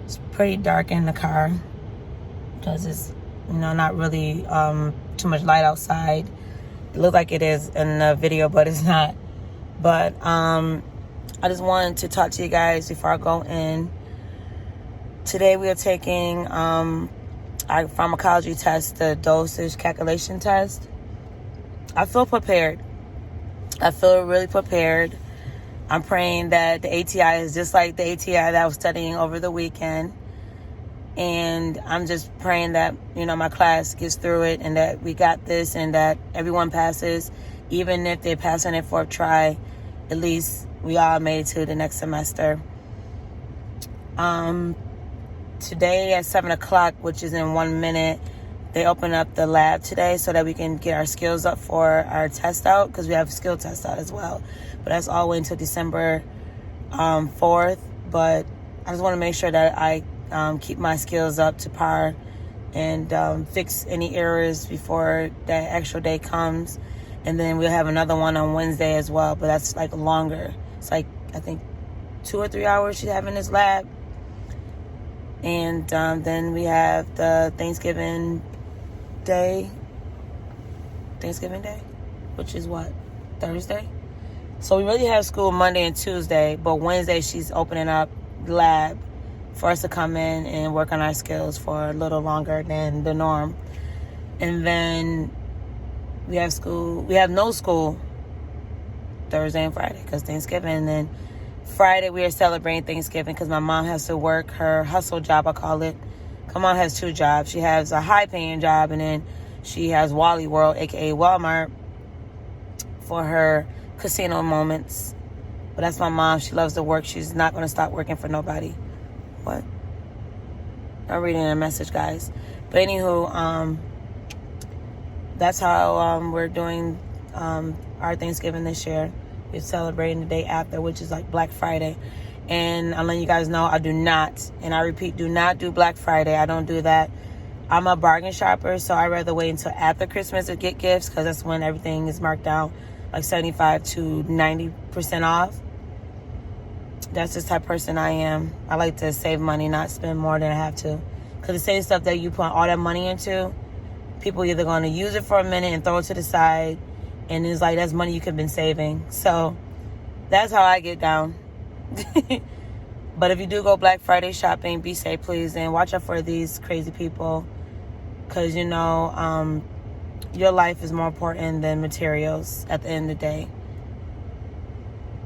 It's pretty dark in the car because it's, not really too much light outside. It looks like it is in the video, but it's not. But I just wanted to talk to you guys before I go in. Today we are taking our pharmacology test, the dosage calculation test. I feel prepared. I feel really prepared. I'm praying that the ATI is just like the ATI that I was studying over the weekend. And I'm just praying that, my class gets through it and that we got this and that everyone passes. Even if they pass on their fourth try, at least we all made it to the next semester. Today at 7 o'clock, which is in 1 minute, they open up the lab today so that we can get our skills up for our test out, because we have skill test out as well. But that's all the way until December 4th. But I just want to make sure that I keep my skills up to par and fix any errors before that actual day comes. And then we'll have another one on Wednesday as well, but that's like longer. It's like, I think 2 or 3 hours she's having this lab. And then we have the Thanksgiving Day, which is what, Thursday? So we really have school Monday and Tuesday, but Wednesday she's opening up the lab for us to come in and work on our skills for a little longer than the norm. And then we have no school Thursday and Friday because Thanksgiving. And then Friday we are celebrating Thanksgiving because my mom has to work her hustle job, I call it. My mom has 2 jobs. She has a high-paying job, and then she has Wally World, a.k.a. Walmart, for her casino moments. But that's my mom. She loves to work. She's not going to stop working for nobody. What? I'm reading a message, guys. But anywho, that's how we're doing our Thanksgiving this year. We're celebrating the day after, which is like Black Friday. And I'm letting you guys know I do not, and I repeat, do not do Black Friday. I don't do that. I'm a bargain shopper, so I'd rather wait until after Christmas to get gifts, because that's when everything is marked down like 75 to 90% off. That's just the type of person I am. I like to save money, not spend more than I have to. Because the same stuff that you put all that money into, people either going to use it for a minute and throw it to the side, and it's like that's money you could have been saving. So that's how I get down. But if you do go Black Friday shopping, be safe, please, and watch out for these crazy people, because your life is more important than materials at the end of the day.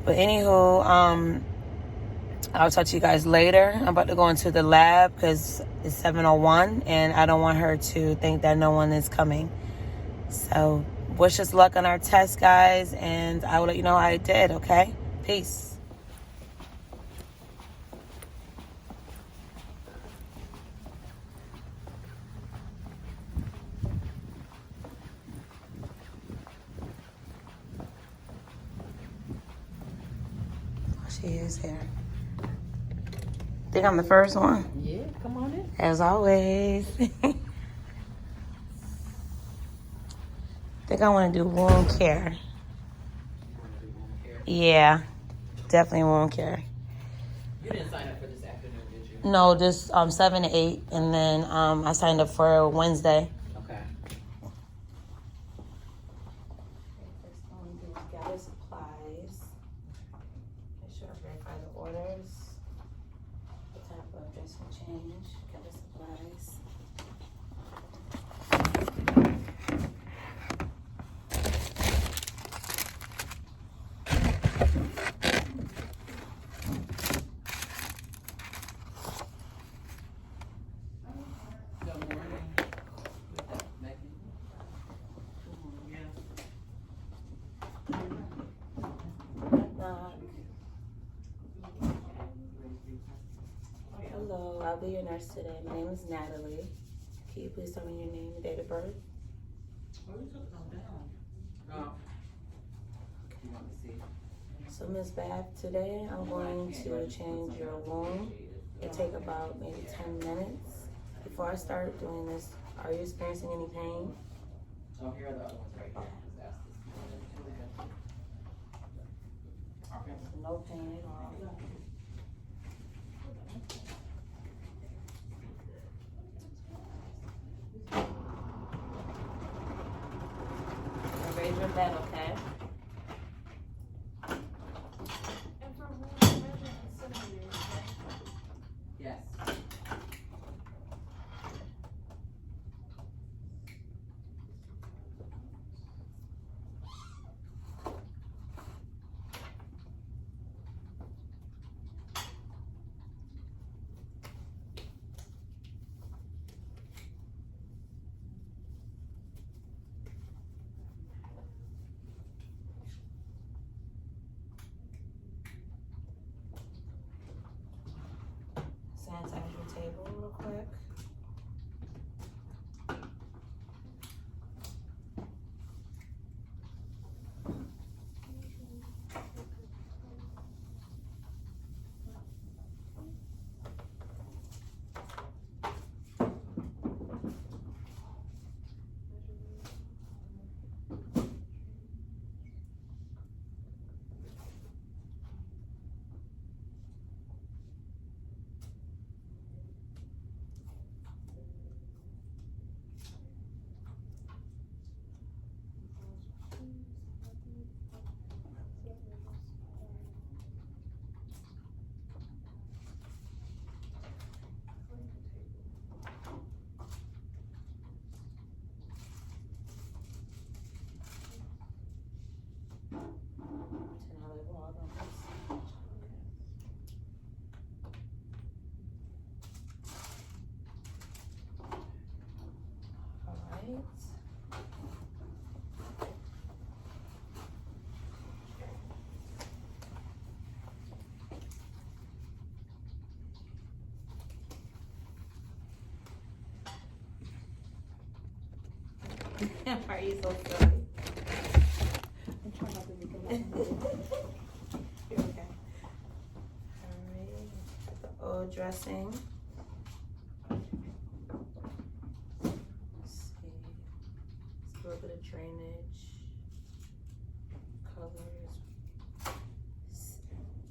But anywho, I'll talk to you guys later. I'm about to go into the lab because it's 7:01 and I don't want her to think that no one is coming. So wish us luck on our test, guys, and I will let you know how I did, okay? Peace. She is here. Think I'm the first one? Yeah, come on in. As always. Think I want to do wound care. Yeah, definitely wound care. You didn't sign up for this afternoon, did you? No, just 7 to 8, and then I signed up for Wednesday. Okay. First I'm going to do is gather supplies. Make sure I verify the orders. The type of dressing change. Gather supplies. Good morning. Becky. Hello, I'll be your nurse today. My name is Natalie. Can you please tell me your name and date of birth? Oh, you took them down. Oh. You want to see? So, Ms. Bath, today I'm going to change your wound. It'll take about maybe 10 minutes. Before I start doing this, are you experiencing any pain? Oh, here are the other ones right here. Just ask this. Okay. No pain at all. Why are you so silly? I'm trying not to make a lot. You're okay. Alright. The old dressing. Let's see. Let's go to the drainage. Colors.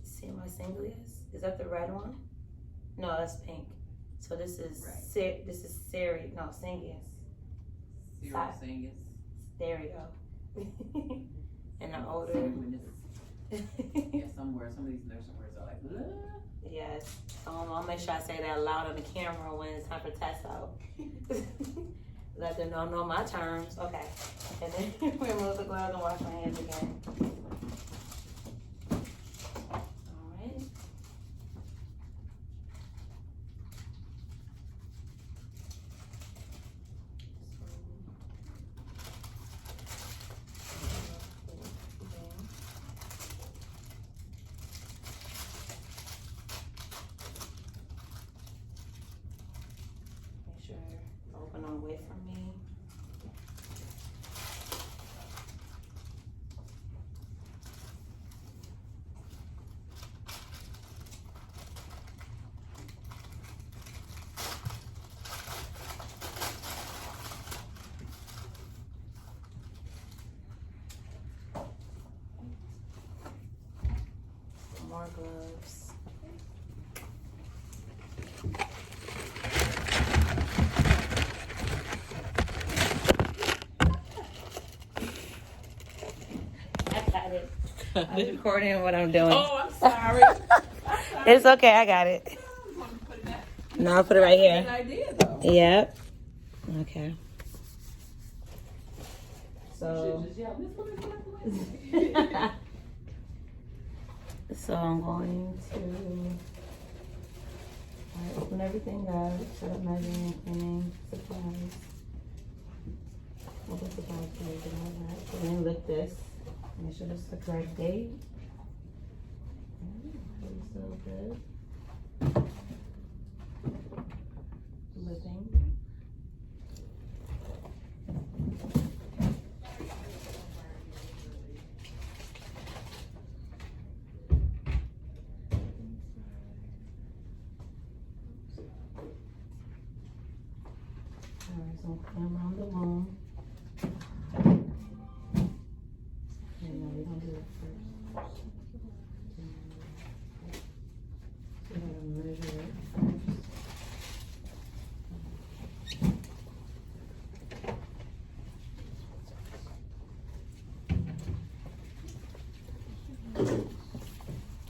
See my singles? Is that the red one? No, that's pink. So this is this is Siri. No, Singus. Zero Singus. There we go. And the older. Yeah, somewhere, some of these nursing words are like, ugh. Yes. I'll make sure I say that loud on the camera when it's time for test out. Let them know my terms. Okay. And then remove the gloves and wash my hands again. All right. Make sure open away from me. More gloves. I got it. I'm recording what I'm doing. Oh, I'm sorry. It's okay, I got it. No, I'll put it right Good here. idea, though. Yep. Okay. So, Just yell, "Miss Lewis, Miss Lewis." so I'm going to open everything up, set up measuring, cleaning, supplies. Open supplies, cleaning, and all that. So then lift this. Make sure this is the correct date. It's so good. Lifting. Alright, so come around the room. No, we don't do it first. So we're gonna measure it first.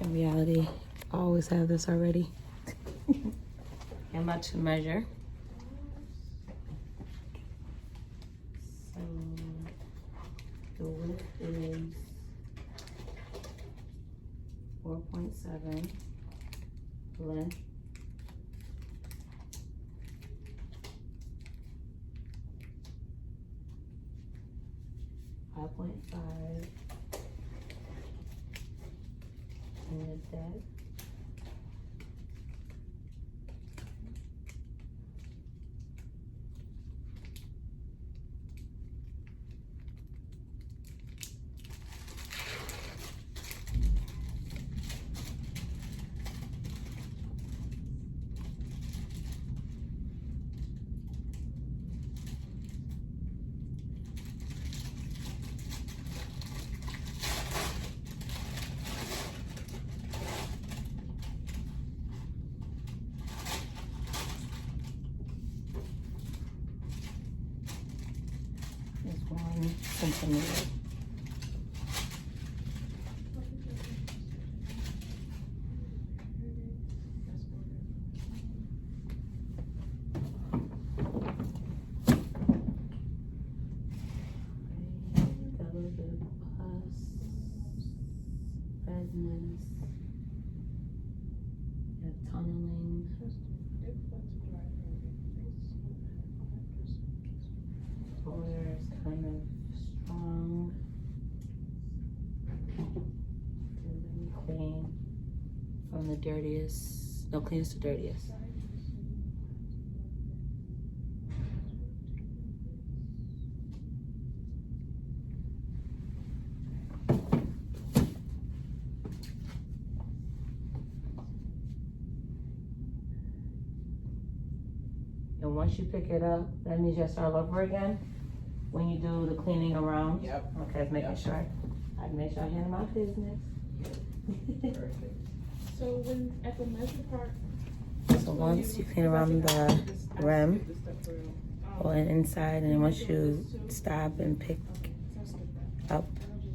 In reality, I always have this already. And my to measure. So the width is 4.7. Length 5.5. And the depth 1 centimeter. Got a little bit of pus, redness, tunneling. Shoulder is kind of strong. And then clean from the dirtiest, no, cleanest to dirtiest. And once you pick it up, that means you have to start all over again when you do the cleaning around. Yep. Okay, just making sure. I make sure I handle my business. Perfect. So when, at the measure part. So once you clean around the rim or inside, and then once you stop and pick up,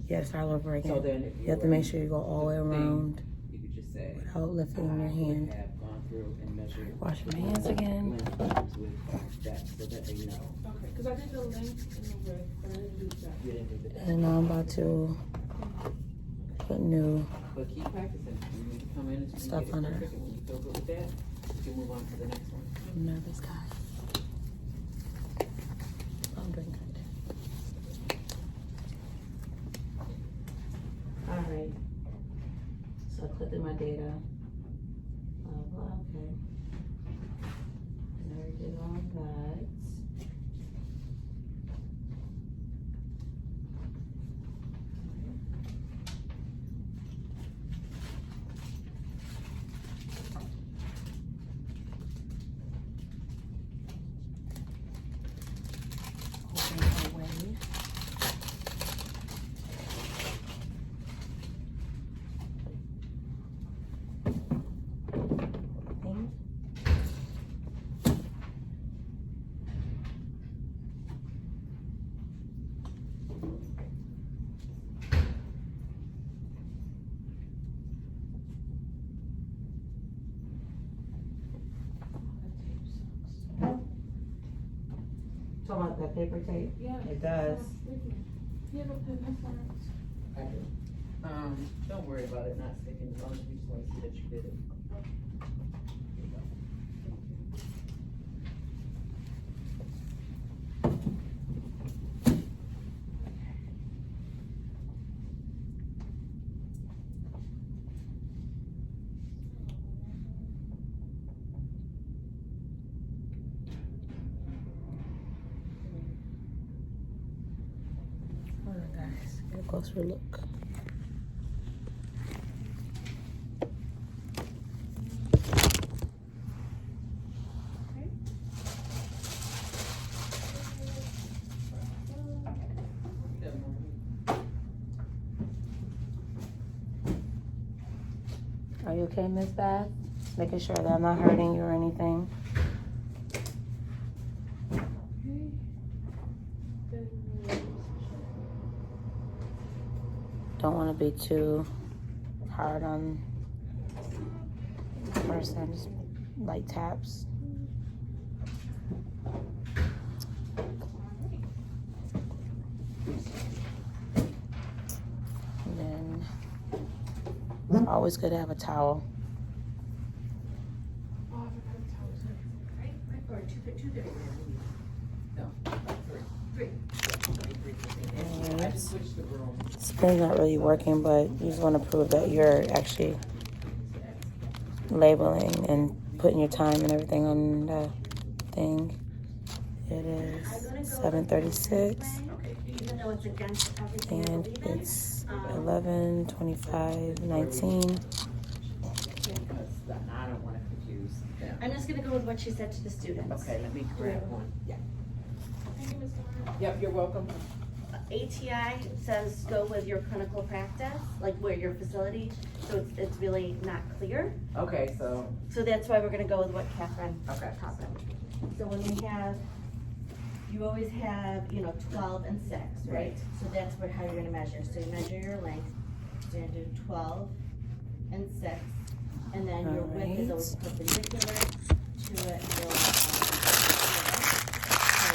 you have to start all over again. So then if You have to make sure you go all the way around you could just say, without lifting your hand. have gone through and measured Wash your hands again. lengths with that so that they know. Okay, because I did the length and the width, but I didn't do that. You didn't do the And now I'm about to put new But keep practicing. When you come in and Stuff get it on her. perfect, and when you feel good with that, you can move on to the next one. I'm nervous, guys. I'm doing good. Alright. So I clicked in my data. Okay. And I already did all that. Open away. Thing. Talking about that paper tape? Yeah. It does. You have a pen, that's fine. I do. Don't worry about it not sticking, as long as you just want to see that you did it. Here you go. Hold on, guys. Get a closer look. Are you okay, Miss Beth? Just making sure that I'm not hurting you or anything. Don't want to be too hard on the person, just light taps. And then it's always good to have a towel. Oh, I forgot to tell you. Or two different. No, three. And I just switched the room. Spin's not really working, but you just want to prove that you're actually labeling and putting your time and everything on the thing. It is 7:36 Even though it's against everything. and it's 11:25:19. I don't want to confuse them. I'm just gonna go with what she said to the students. Okay, let me grab one. Yeah. Thank you, Ms. Warren. Yep, you're welcome. ATI says go with your clinical practice, like where your facility, so it's really not clear. Okay, so, So that's why we're gonna go with what Catherine okay. taught them. So when we have, you always have, 12 and 6, right? Right. So that's how you're gonna measure. So you measure your length, so you're gonna do 12 and 6, and then your width is always perpendicular to it.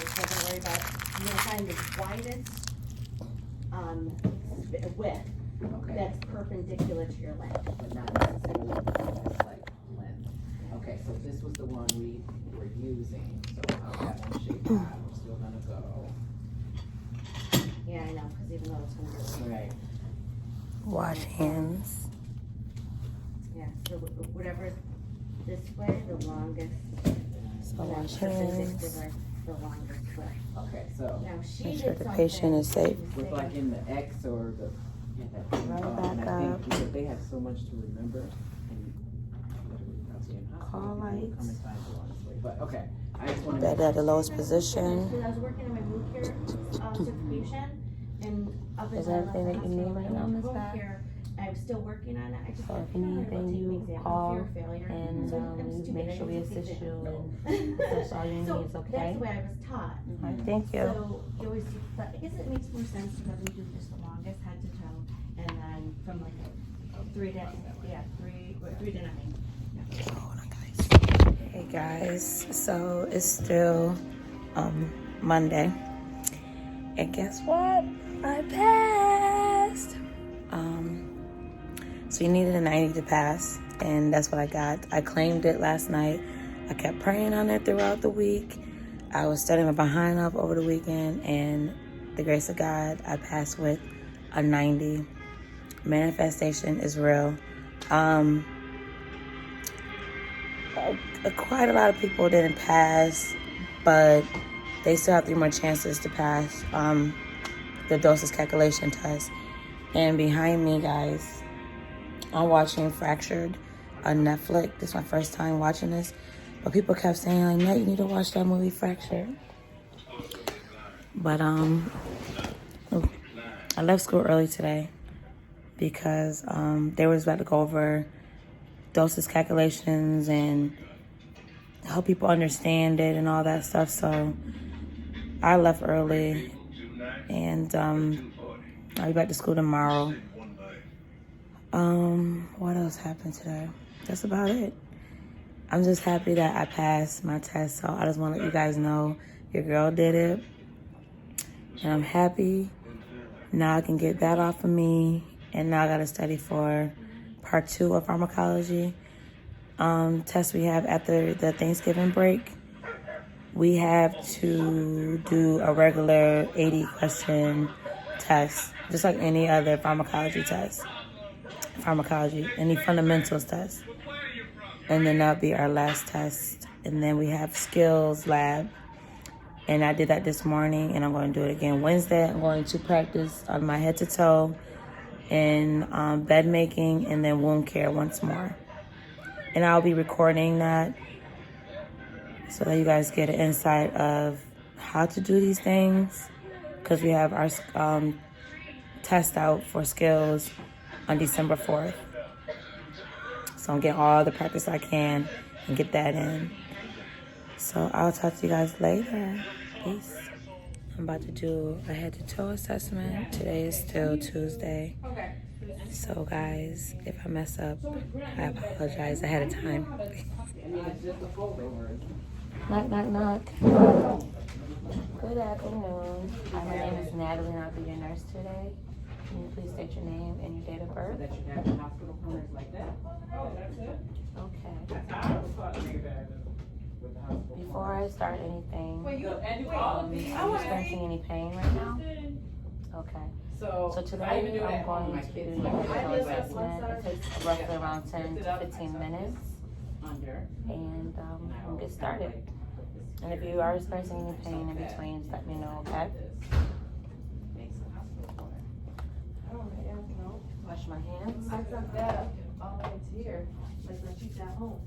So don't worry about, you're gonna find the widest width Okay. that's perpendicular to your length. But not necessarily just like length. Okay, so this was the one we were using, so I'll have to shape that. We're still gonna go. wash hands. Yeah, so whatever this way, the longest. So and wash then hands. perpendicular, the longest way. Okay, so Now she Make did sure the something. patient is safe. with like in the X or the, yeah, that thing, Right and back I up. think because they have so much to remember and literally without being in hospital, Call people will come lights. and find you honestly. But okay, I just want to. Bed at the lowest position. Because I was working on my wound care certification, and up Is until I there anything left that the you need hospital, right I now, went Miss home Pat? care. I was still working on it. I just So thought, if you need "I'm gonna anything, take you the exam. I'm call fear of failure." and So I'm we stupid. make I sure we just think assist that- you no. and that's all you So need, okay? that's the way I was taught. All right, thank you. So it was, but I guess it makes more sense because we do just the longest head to toe, and then from like 3 to 9. Hold on, guys. Hey guys, so it's still Monday, and guess what? I passed. So you needed a 90 to pass, and that's what I got. I claimed it last night. I kept praying on it throughout the week. I was studying my behind up over the weekend, and the grace of God, I passed with a 90. Manifestation is real. Quite a lot of people didn't pass, but they still have 3 more chances to pass the doses calculation test. And behind me, guys, I'm watching Fractured on Netflix. This is my first time watching this, but people kept saying, like, "Nat, you need to watch that movie Fractured." But I left school early today because they was about to go over doses calculations and help people understand it and all that stuff. So I left early, and I'll be back to school tomorrow. What else happened today? That's about it. I'm just happy that I passed my test, so I just want to let you guys know your girl did it, and I'm happy. Now I can get that off of me, and now I got to study for part 2 of pharmacology. Test we have after the Thanksgiving break. We have to do a regular 80 question test, just like any other pharmacology test. Any fundamentals test. And then that'll be our last test. And then we have skills lab. And I did that this morning, and I'm going to do it again Wednesday. I'm going to practice on my head to toe and bed making, and then wound care once more. And I'll be recording that so that you guys get an insight of how to do these things, because we have our test out for skills on December 4th. So I'm getting all the practice I can and get that in. So I'll talk to you guys later. Peace. I'm about to do a head to toe assessment. Today is still Tuesday. So guys, if I mess up, I apologize ahead of time. Knock, knock, knock. Good afternoon. Hi, my name is Natalie, and I'll be your nurse today. Can you please state your name and your date of birth? That you have the hospital corners like that. Okay. With the hospital Before I start anything, corners. are you experiencing any pain right now? Okay. So today I'm going to do your head to toe assessment. It takes roughly around 10 to 15 minutes. And we'll get started. And if you are experiencing any pain in between, just let me know, okay? Wash my hands. I took that all the way to here, like when she's at home.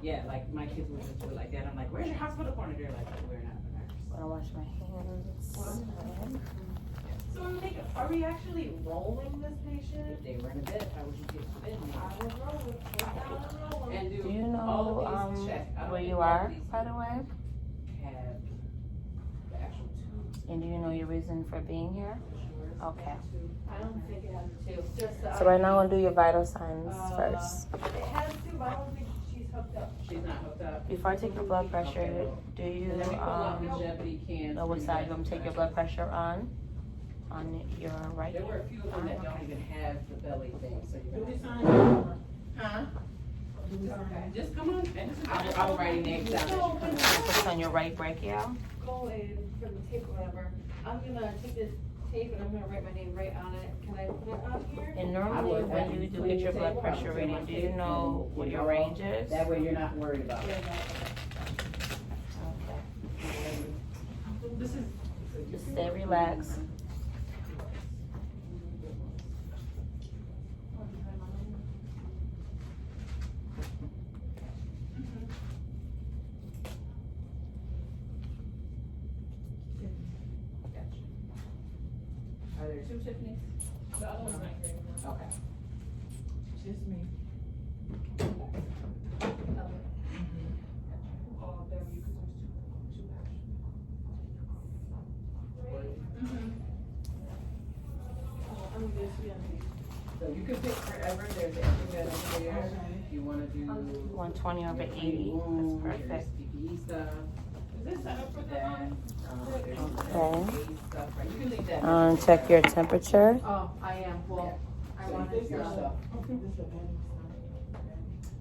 Yeah, like my kids would do it like that. I'm like, where's your hospital corner? They're like, we're not the nurse. I'm gonna wash my hands. So are we actually rolling this patient? If they were in a bed, how would you get to bed? I would roll it. Put down and roll 'em. And Do you all know of these check. I don't where think you all of are, these by the way? have the actual tubes. And do you know your reason for being here? Okay. I don't think it has to. Just the So right now I'm gonna do your vital signs first. It has to, but I don't think she's hooked up. She's not hooked up. Before I take your blood pressure, do you Let me pull out the Jeopardy cans. know what side you want me to take your blood pressure on? On your right? There were a few of them that don't even have the belly thing, so you're gonna. Huh? Okay, just come on. I'll write names down. Put this on your right brachial. Go in for the tape or whatever. I'm gonna take this tape and I'm gonna write my name right on it. Can I put it on here? And normally when you do get your blood pressure reading, do you know what your range is? That way you're not worried about it. Okay. This is. Just stay relaxed. Are there two Tiffany's? The other one's not here. Okay. Just me. Oh, there you, cause there's two I'm this, yeah. So you can pick forever, there's everything that over there. If you wanna do. 120 over 80. Ooh, That's here's perfect. PPE stuff. Is this set up for That, that? there's Okay. stuff, right? You can leave that. Check your temperature. Oh, I am, well, I So wanted your some. stuff.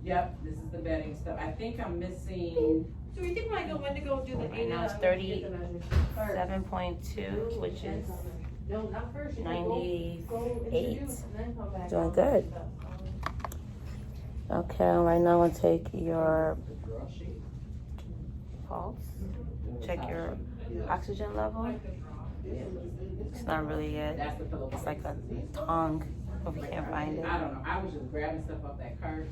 Yep, this is the bedding stuff. I think I'm missing, So we think when to go do the Right now it's 37.2, which is No, not first. You 98. introduce and then come back. Doing good. Okay, right now I'm gonna take your pulse. Check your oxygen level. It's not really it. that's the pillow. It's like a tongue, if you can't find it. I don't know, I was just grabbing stuff off that cart.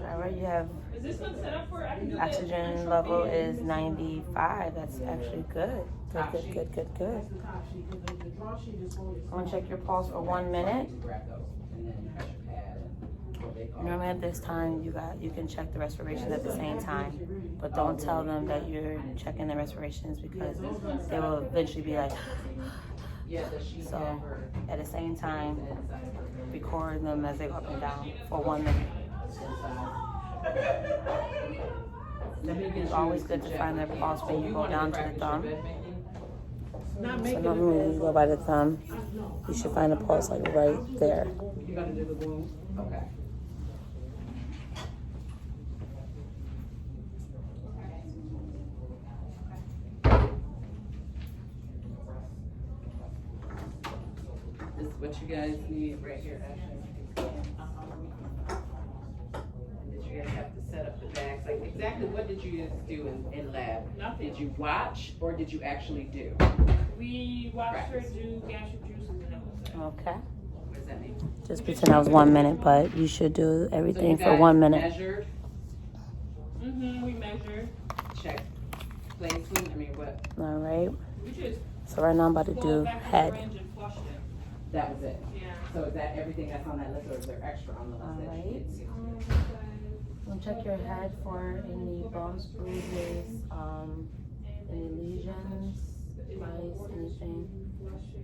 Alright, you have Is this one set up for, I can do oxygen level is 95. That's actually good. Good. I'm gonna check your pulse for 1 minute. Grab those, and then pressure pad and what they call it. Normally at this time, you can check the respirations at the same time, but don't tell them that you're checking the respirations because they will eventually be like, Yeah, does she so have her at the same time, inside of her belly? record them as they go up and down for 1 minute. Let me get It's you always some good to check find their again. pulse So when you go wanted down to the practice your thumb. bed making? So normally when you go by the thumb, you should find a pulse like right there. You're gonna do the wound? Okay. This is what you guys need right here, Ashley. And did you guys have to set up the bags? Like exactly what did you guys do in lab? Nothing. Did you watch or did you actually do? We watched her do gastric juices and that was it. Okay. What does that mean? Just pretend that was 1 minute, but you should do So everything you for guys 1 minute. measured, We measured. checked placement, I mean what, All right. We just So right now I'm about to go do back to the head. range and flushed it. that was it? Yeah. So is that everything that's on that list or is there extra on the list that you didn't see? We'll check your head for any bumps, bruises, any lesions, lice, anything.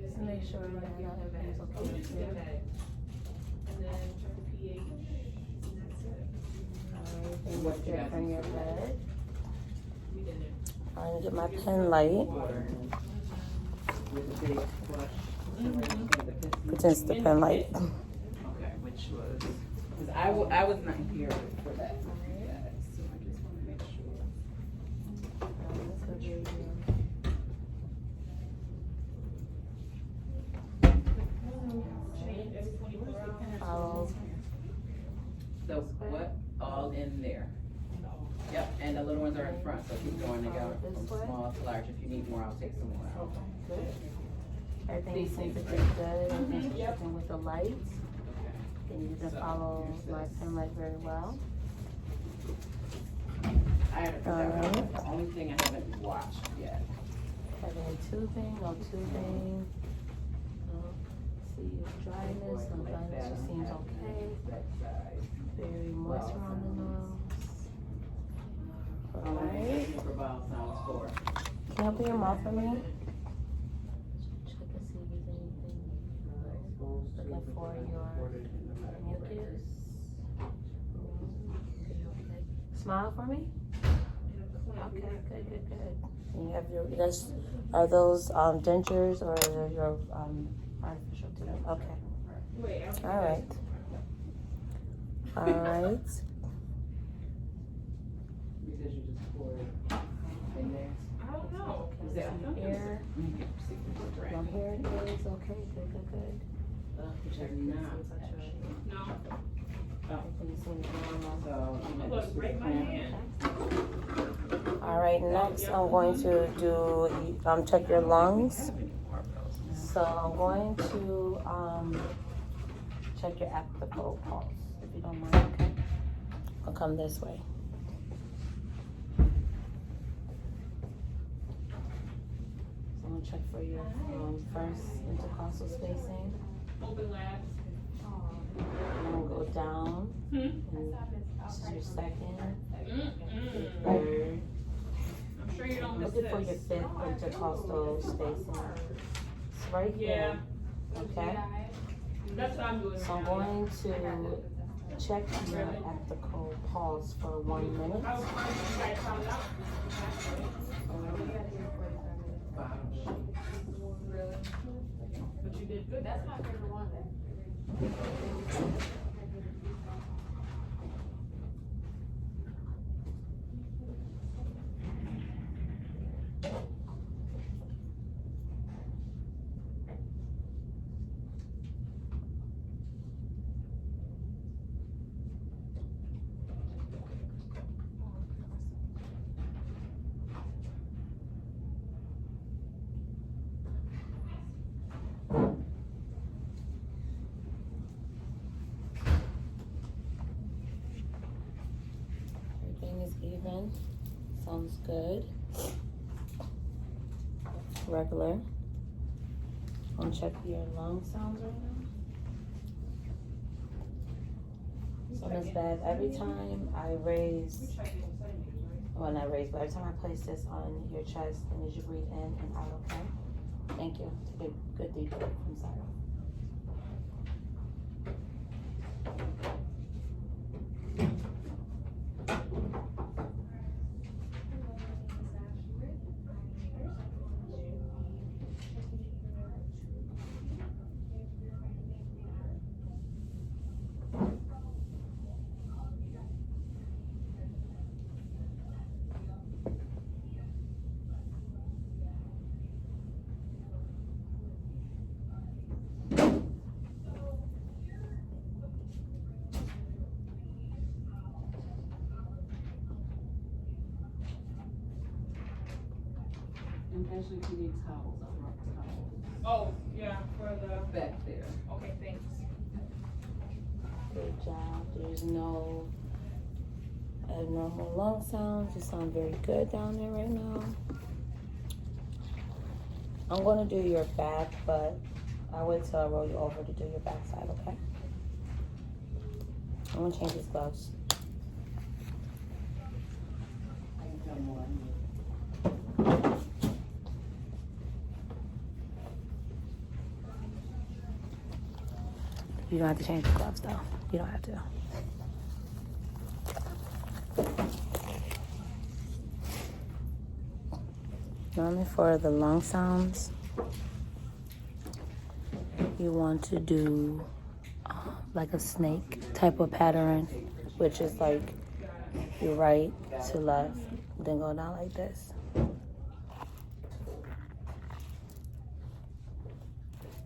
Just to make sure that everything's okay with you. And then check the pH. And that's it. Everything What is you good guys from your need? head. We did it. I'm gonna get my pen light. Water with the big flush. Pretend the pen light. Okay, which was, because I was not here for that. Yeah, so I just want to make sure. Change every 24 hours. Follow. So what, all in there? Yep, and the little ones are in front, so keep going, they go from small to large. If you need more, I'll take some more out. Everything seems to be good. Everything's checking with the lights. And you can follow my pen light very well. I haven't, Alright. the only thing I haven't watched yet. Have any tubing? No tubing. No. See dryness. No dryness. She seems okay. That side. Very moist around the nose. How long Alright. is for bowel sounds for? Can you open your mouth for me? Check and see if there's anything. Looking for your mucus. Okay. Smile for me. Okay, good. And you have your, are those dentures or your artificial teeth? Okay. Wait, after All right. All right. Because you just poured in there. I don't know. here it is. Okay, good. Which are not actually. No. Everything seems normal. So, you know, Look, this is break my cramp. hand. All right, next I'm going to do check your lungs. So I'm going to check your abdominal pulse, if you don't mind. Okay, I'll come this way. So I'm gonna check for your first intercostal spacing. Open labs. And we'll go down. And this is your second, your third. I'm sure you don't miss Looking for your this. fifth intercostal spacing. It's right Yeah. here. Okay. That's what I'm doing So I'm right now. going to check your abdominal pulse for 1 minute. How far did you guys found out? Really? But you did good. That's my favorite one. Everything is even. Sounds good. Regular. I'm check your lung sounds right now. So Miss Beth, every time I raise, well not raise, but every time I place this on your chest, I need you to breathe in and out, okay? Thank you. Take a good deep breath inside. And actually, if you need towels, I'll brought towels Oh, yeah, for the, back there. okay, thanks. Good job. There's no abnormal lung sounds. You sound very good down there right now. I'm going to do your back, but I'll wait till I roll you over to do your back side, okay? I'm going to change these gloves. I can tell more. You don't have to change the gloves, though. You don't have to. Normally for the lung sounds, you want to do like a snake type of pattern, which is like your right to left, then go down like this.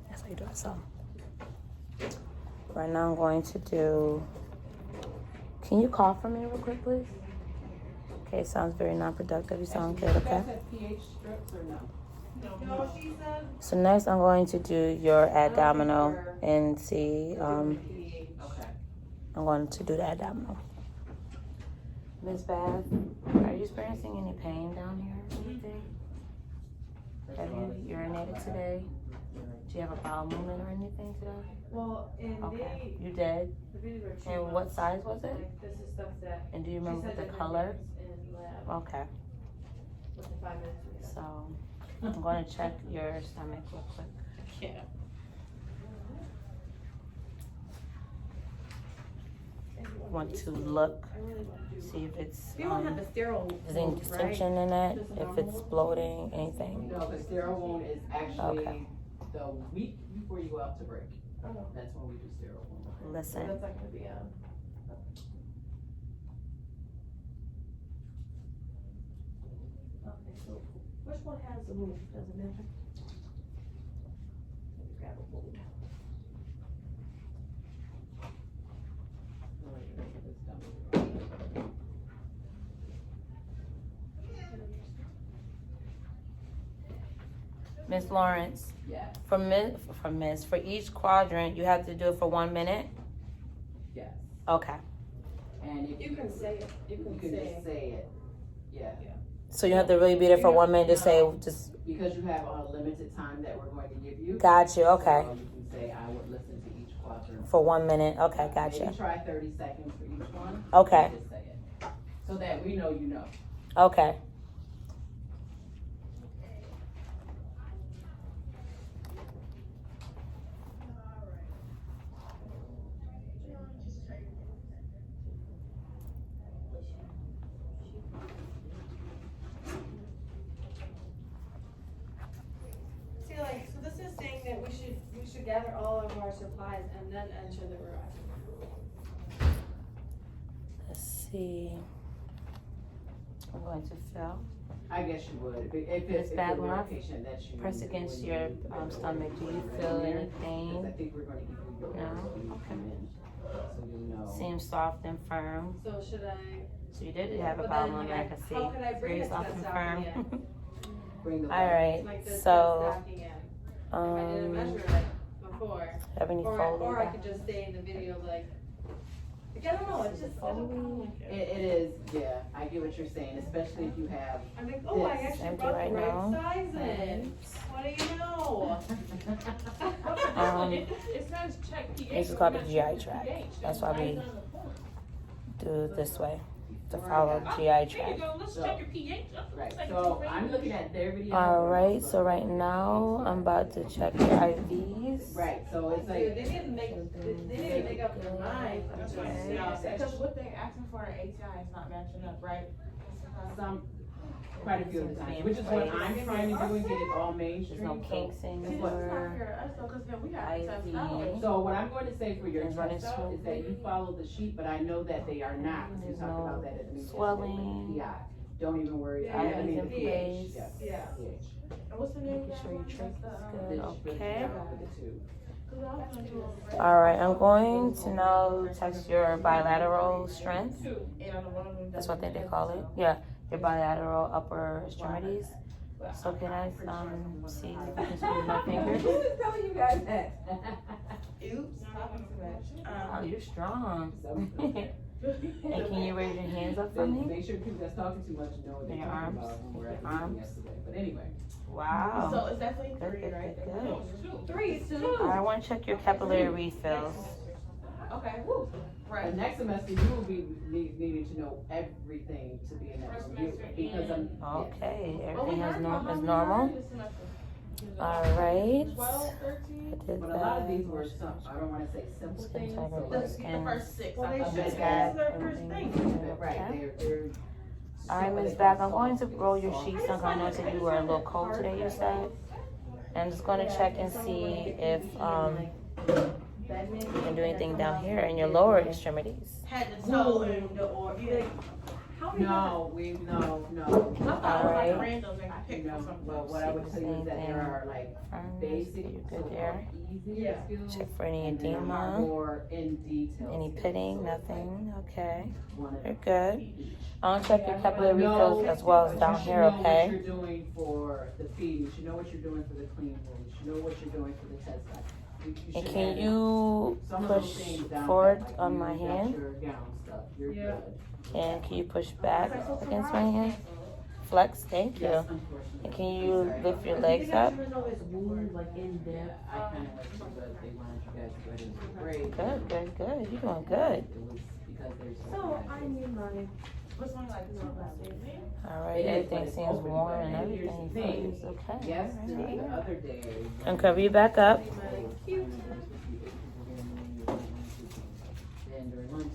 That's how you do it. So right now I'm going to do, can you cough for me real quick, please? Okay, sounds very non-productive. You sound good, okay? pH strips or no? No, she said. So next I'm going to do your abdominal and see, Okay. I'm going to do the abdominal. Ms. Bath, are you experiencing any pain down here or anything? Have you urinated today? Do you have a bowel movement or anything today? Well, and Okay, you did? the videos are cheap. And what size was it? Like, this is stuff that. And do you remember she the said in color? In lab, Okay, with the 5 minutes we got. so I'm going to check your stomach real quick. Yeah. Want to look, I really want to do. see if it's, We don't have the sterile. there's any ones, right? distension in it, Just a if normal it's one? bloating, anything. No, the sterile wound is actually Okay. the week before you go out to break. Oh, That's when we do sterile wound. so Listen, that's not gonna be, Okay, so which one has the move? Does it matter? grab a food. Miss Lawrence, Yes, for each quadrant, you have to do it for 1 minute? yes. Okay. And if You can say it. You you can can say. just say it, yeah. So you have to really be there for 1 minute to say, just, Because you have a limited time that we're going to give you. got you, okay. So you can say, I would listen to each quadrant. For 1 minute, okay, gotcha. Maybe try 30 seconds for each one. Okay. And just say it. So that we know you know. Okay. See, like, so this is saying that we should gather all of our supplies and then enter the garage. Let's see. I'm going to fill. I guess you would. If Miss it's a Bagwell, patient that you press against your stomach. Do you feel Because I anything? think we're going to give you your No? orders when you Okay. come in. So you know. Seems soft and firm. So should I, So you did have a but bottom then, on there, I can see. how could I bring Very it to soft that and stocking firm. end? Bring the All right, Like this, so, stocking in? If I didn't measure it before. have any Or folding I back? could just say in the video, like, I don't know, it's just, It is, yeah, I get what you're saying, especially if you have. I'm like, oh, I It's actually empty brought the right right now. size in. What do you know? It says check pH. This is called the GI tract. That's why we do it this way, to follow GI There you tract. go, let's check your pH. Right, so I'm looking at their video. All right, so right now, I'm about to check your IVs. Right, so it's Dude, like, they didn't make up their minds. That's what I'm saying. Because what they're asking for in ATI is not matching up, right? quite a few of the times, which is what I'm trying to do and get it all mainstream. There's no kinks See, this is not anymore. fair to us though, because then we got to test out. IV. So what I'm going to say for your Is running test out is that you follow the sheet, but I know that they are not, because we There's talked no about that at the meeting. swelling. PI, don't even worry. Yeah, I haven't IVs made in the place. Yes. Yeah. pH. And what's the name of Making that sure your one? tract That's is the, good, This okay. for the tube. All right, I'm going to now test your bilateral strength. That's what I think they call it. Yeah, your bilateral upper extremities. So can I see if I can squeeze my Who fingers? is telling you guys that? Oops. Oh, you're strong. And can you raise your hands up for me? Make sure people that's talking too much know what they're Your talking arms? about when we're at the Your meeting arms? yesterday. But anyway. Wow. So it's definitely Good, three, good, right? good, good. Three, two. I want to check your capillary refills. Okay, woo. The Right. next semester, you will be needing to know everything to be in that First review, semester because I'm. Okay, Well, we everything learned about is how normal. many this semester. All right. 12, 13. I did But a lot of that. these were some, I don't wanna say simple Skin things, tighter, so the like, skin. The first six. Well, I they thought should that- have their first Everything thing. is right, okay. they're. All right, Ms. Back, I'm going to roll your sheets. I'm going to notice that you were a little cold today, you said. I'm just going to check and see if you can do anything down here in your lower extremities. Had to tell them or be like, how many? No, no. I thought it was like Alright. random and I picked No, from something. but what I would tell you is that there are like basic, You good so-called there? easier Yeah. skills. Check for any And then there are edema. more in detail. Any skills. pitting? So it's like Nothing. Okay. one of You're good. each. I'll check your capillary No, refills as well as down you should here, know what okay? you're doing for the feed, you should know what you're doing for the clean room, you should know what you're doing for the test site. You And should can have you some of those push things down forward pat, like on you my got hand? your gown stuff, you're Yeah. good. And can you push back against my hand? Flex, thank you. Yes, unfortunately. And can you Sorry. lift your legs up? Yeah, I kinda went through, but they wanted you guys to go ahead and take a break. Good, good, good. You're doing good. It was because there's. So I need money. What's one like this one last week? All right, It is, but everything it's seems open, warm but and here's everything the thing. feels okay. Yesterday, the other day. Uncover your back up. And during lunch,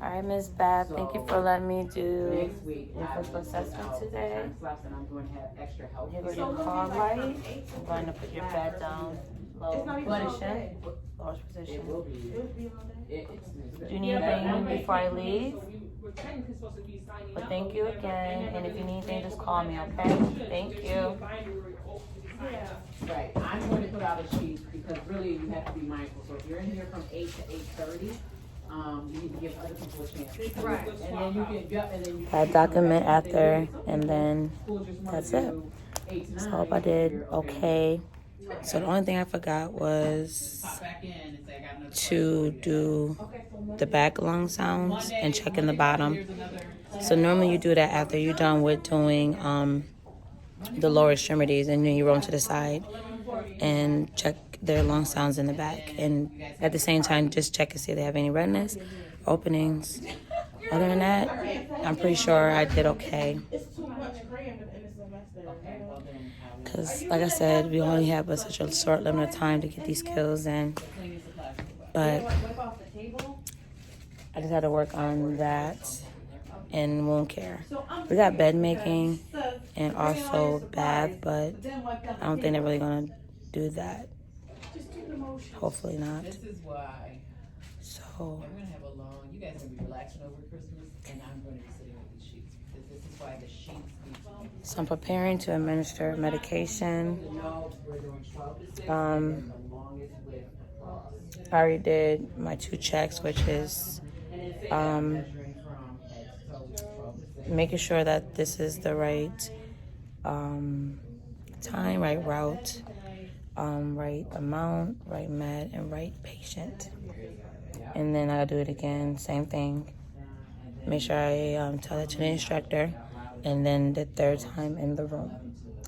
All right, Ms. Bab, thank you for letting me do next week, your I will physical put assessment out today. time slots and I'm going to have extra help. Here for goes you. your call light. I'm going to put your bed down low It's not even all position, day. lowest It position. will be, It would be all day. Do you need anything before I leave? So we're technically supposed to be signing But up, thank but you we never- again, they never and if you really need anything, ran just over call the me, binder. okay? There should Thank be you. a binder with the Right, I'm going to put out a sheet because really you have to be mindful. So if you're in here from 8 to 8:30, you need to give other people a chance. Right. And then you can, yep, and then you I can. document after, and then School just wanna that's it. do 8 to So I 9, hope I did you're okay. So the only thing I forgot was Pop back in and say, I got another to question do for you. the back lung sounds and check in the bottom. Here's another- So normally you do that after you're done with doing the lower extremities, and then you roll to the side and check their lung sounds in the back. And at the same time, just check and see if they have any redness, openings. Other than that, I'm pretty sure I did okay. It's too much cramming in the semester. Okay, well then, I will- Because, like I said, we only have such a short limit of time to get these skills in. cleaning supplies. But What about the table? I just had to work on that and wound care. We got bed making and also bath, but I don't think they're really going to do that. Hopefully not. This is why So, we're gonna have a long, you guys are gonna be relaxing over Christmas, and I'm gonna be sitting with these sheets, because this is why the sheets need to be. so I'm preparing to administer medication. No, we're doing 12 to 6, Um, and the longest width across. I already did my 2 checks, which is And then say that measuring from head to toe, 12 to 6. making sure that this is the right time, right route, right amount, right med, and right patient. And then I'll do it again, same thing. Make sure I tell that to the instructor. And then the third time in the room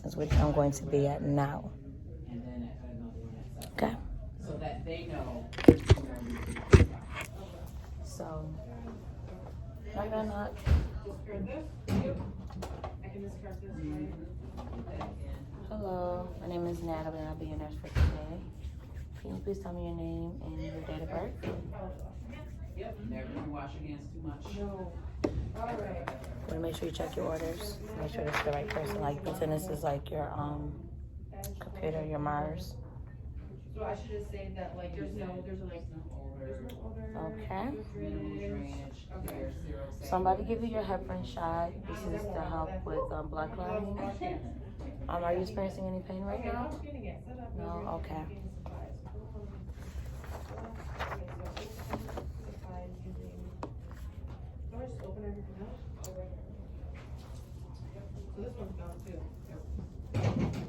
is which I'm going to be at now. And then another one at 7. Okay. So that they know. So, I got not. Hello, my name is Natalie, and I'll be your nurse for today. Can you please tell me your name and your date of birth? Yep, never wash your hands too much. No. All right. Want to make sure you check your orders. Make sure it's the right person. Like pretend this is like your computer, your Mars. So I should just say that like there's no like Okay. Minimal drainage, there's 0 Somebody give you your heparin shot. This is to help with blood clotting. Are you experiencing any pain right now? No. Okay. So this one's gone too.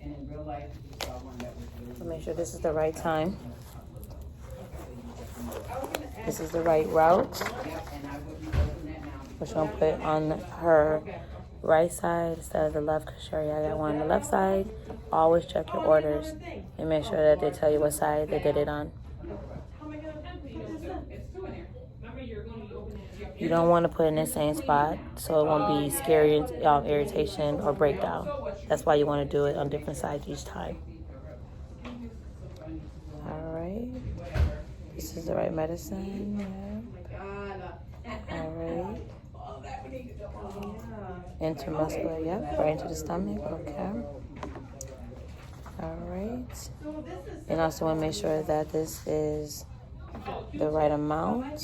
And in real life, you saw one that was really. So make sure this is the right time. This is the right route. Yep, and I wouldn't open that now. Which I'm gonna put on her right side instead of the left, because Sherry, I got one on the left side. Always check your orders and make sure that they tell you what side they did it on. You don't want to put it in the same spot so it won't be scary, irritation, or breakdown. That's why you want to do it on different sides each time. Alright. This is the right medicine. Yeah. Alright. Intermuscular, yep. Right into the stomach. Okay. Alright. And also want to make sure that this is the right amount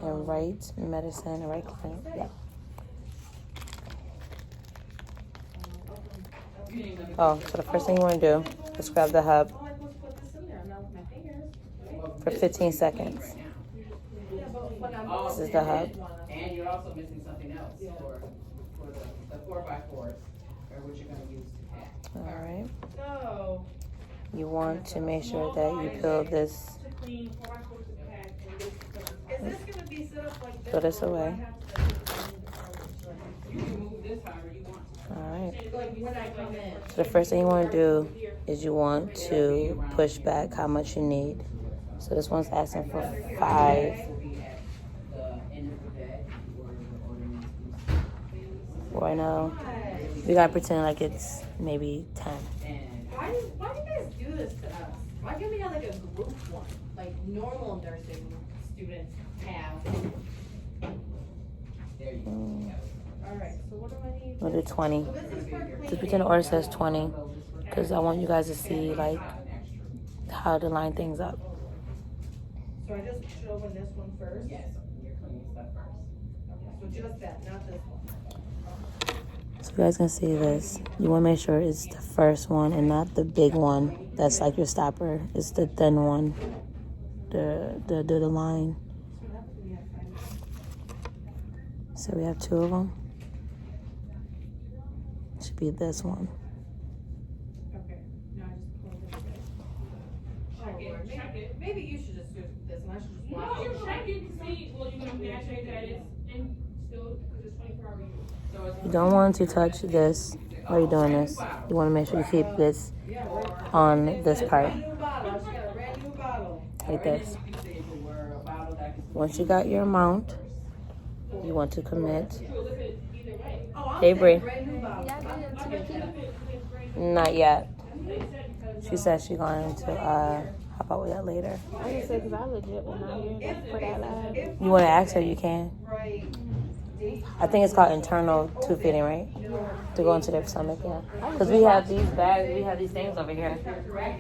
and right medicine and right clinic. Yep. Oh, so the first thing you want to do is grab the hub for 15 seconds. This is the hub. And you're also missing something else for the 4x4s, or what you're gonna use to pack. Alright. So. You want to make sure that you peel this. Is this gonna be set up like this? Throw this away. You can move this however you want to. Alright. Like when I come in. So the first thing you want to do is you want to push back how much you need. So this one's asking for 5. Will be at the end of the bed, or the ordering. Right now, we gotta pretend like it's maybe 10. Why do you guys do this to us? Why can't we have like a group one, like normal nursing students have? There you go. Alright, so what do I need? We'll do 20. So this is for Just cleaning. pretend the order says 20, because I want you guys to see like how to line things up. So I just should open this one first? Yes, you're cleaning stuff first. Okay. So just that, not this one. So you guys can see this. You want to make sure it's the first one and not the big one. That's like your stopper. It's the thin one. The line. So we have 2 of them. Should be this one. Okay. No, I just pulled this. Check it. Maybe you should just do this one. I should just watch No, it. you're checking to see, well, you're gonna match it that it's in still, because it's 24-hour use. You don't want to touch this while you're doing this. You want to make sure you keep this on this part, Brand new bottle. She got a brand new bottle. like this. Once you got your amount, you want to commit. Oh, I'm Hey, saying Bree. brand new bottle. Not yet. She said she's going to hop out with that later. I just said, because I legit will not hear for that loud. You want to ask her, you can. Right. I think it's called internal tube feeding, right? To go into their stomach, yeah. Because we have these bags, we have these things over here.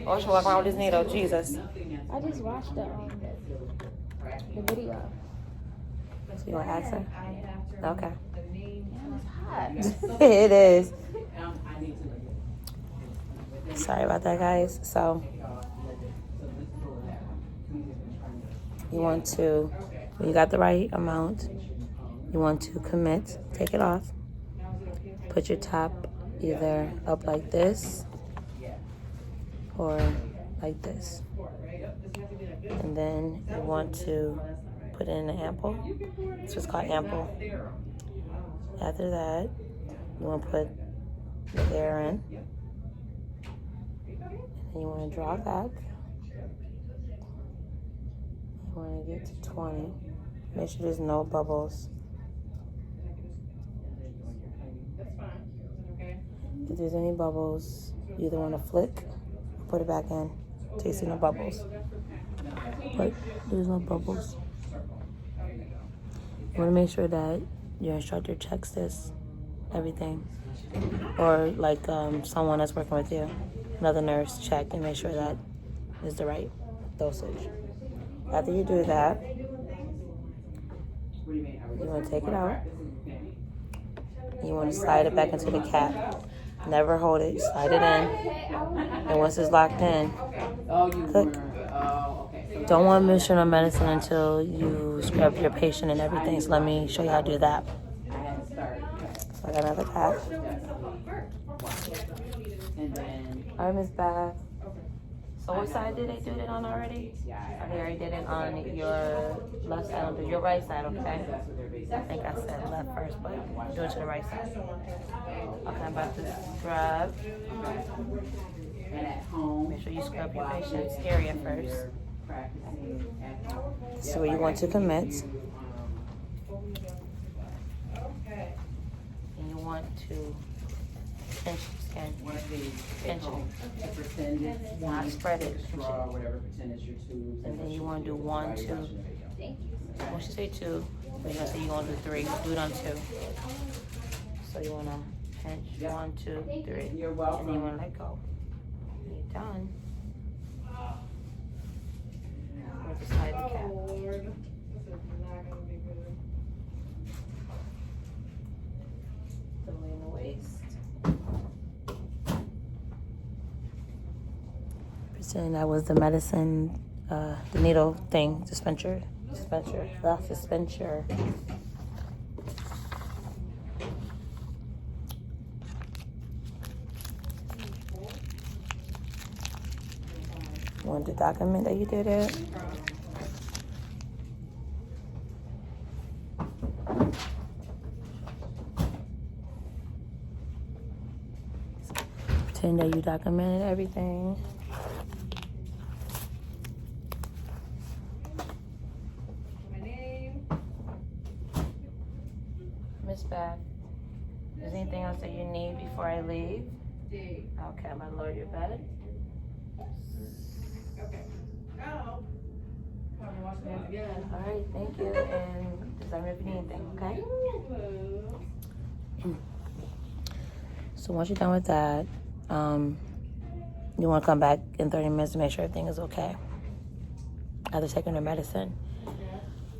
Oh, she walk around with this needle, Jesus. I just watched the video. So you want to ask her? I have to. Okay. The name. It is. Sorry about that, guys. So you want to, when you got the right amount, you want to commit, take it off, put your top either up like this or like this. And then you want to put it in an ample. It's what's called ample. After that, you want to put the air in. And you want to draw back. You want to get to 20. Make sure there's no bubbles. If there's any bubbles, you either want to flick or put it back in till you see no bubbles. But there's no bubbles. You want to make sure that your instructor checks this, everything. Or like someone that's working with you, another nurse, check and make sure that is the right dosage. After you do that, you want to take it out. You want to slide it back into the cap. Never hold it. Slide it in. And once it's locked in, cook. Don't want to mix your medicine until you scrub your patient and everything. So let me show you how to do that. So I got another cap. All right, Miss Bath. So what side did they do it on already? Oh, they already did it on your left side. Don't do your right side, okay? I think I said left first, but do it to the right side. Okay, I'm about to scrub. Make sure you scrub your patient's area first. So where you want to commit. And you want to pinch the skin. Pinch it. Not spread it. Pinch it. And then you want to do 1, 2. Once you say 2, you're going to say you want to do 3. Do it on 2. So you want to pinch 1, 2, 3. You're welcome. And then you want to let go. When you're done, we'll decide the cap. Oh, Lord. This is not going to be good. The way in the waist. Pretend that was the medicine, the needle thing, dispenser. Want to document that you did it? Pretend that you documented everything. My name. Miss Beth, is there anything else that you need before I leave? Date. Okay, I'm gonna lower your bed. Okay. Now, I'm gonna wash my hands again. All right, thank you, and just let me know if you need anything, okay? So once you're done with that, you want to come back in 30 minutes to make sure everything is okay. After taking your medicine.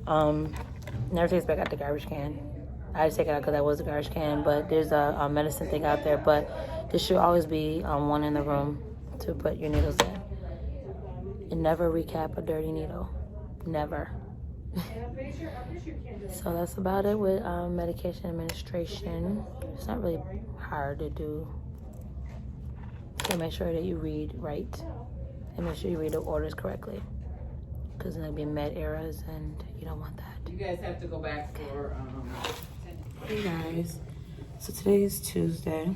Never takes back out the garbage can. I just take it out because that was a garbage can, but there's a medicine thing out there. But there should always be one in the room to put your needles in. And never recap a dirty needle. Never. So that's about it with medication administration. It's not really hard to do. So make sure that you read right and make sure you read the orders correctly, because then there'll be med errors and you don't want that. You guys have to go back for, Hey guys, so today is Tuesday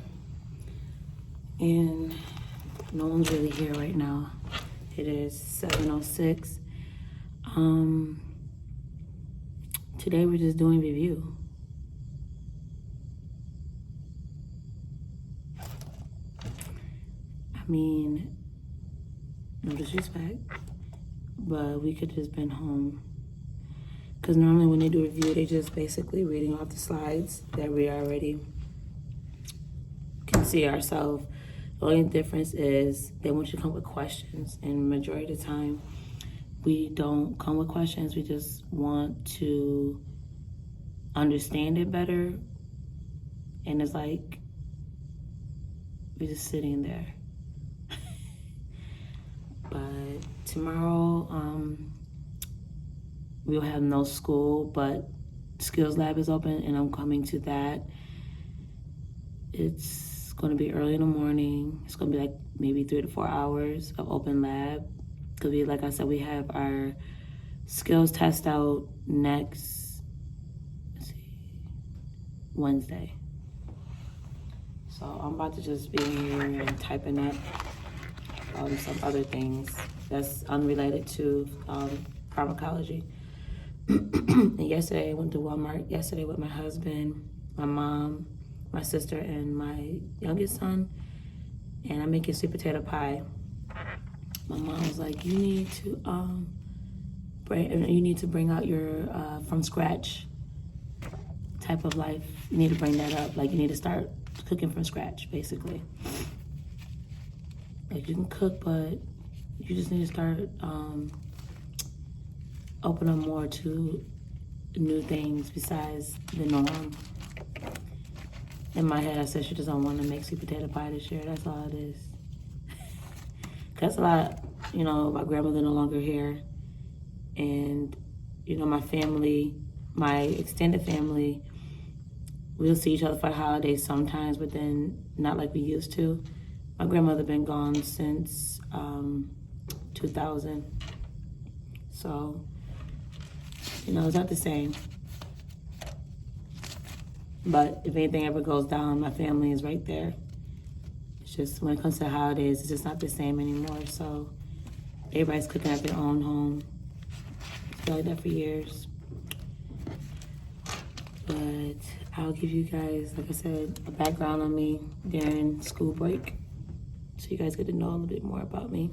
and no one's really here right now. It is 7:06. Today we're just doing review. I mean, no disrespect, but we could just been home. Because normally when they do review, they just basically reading off the slides that we already can see ourselves. The only difference is they want you to come with questions, and majority of the time, we don't come with questions. We just want to understand it better. And it's like, we're just sitting there. But tomorrow, we'll have no school, but Skills Lab is open, and I'm coming to that. It's going to be early in the morning. It's going to be like maybe 3 to 4 hours of open lab. Because we, like I said, we have our skills test out next Wednesday. So I'm about to just be here and typing up some other things that's unrelated to pharmacology. And yesterday I went to Walmart yesterday with my husband, my mom, my sister, and my youngest son, and I'm making sweet potato pie. My mom was like, you need to bring out your from scratch type of life. You need to bring that up. Like, you need to start cooking from scratch, basically. Like, you can cook, but you just need to start open up more to new things besides the norm. In my head, I said she just don't want to make sweet potato pie this year. That's all it is. Cause a lot, my grandmother no longer here, and my family, my extended family, we'll see each other for the holidays sometimes, but then not like we used to. My grandmother been gone since 2000, so it's not the same. But if anything ever goes down, my family is right there. It's just when it comes to the holidays, it's just not the same anymore. So everybody's cooking at their own home. It's been like that for years. But I'll give you guys, like I said, a background on me during school break, so you guys get to know a little bit more about me.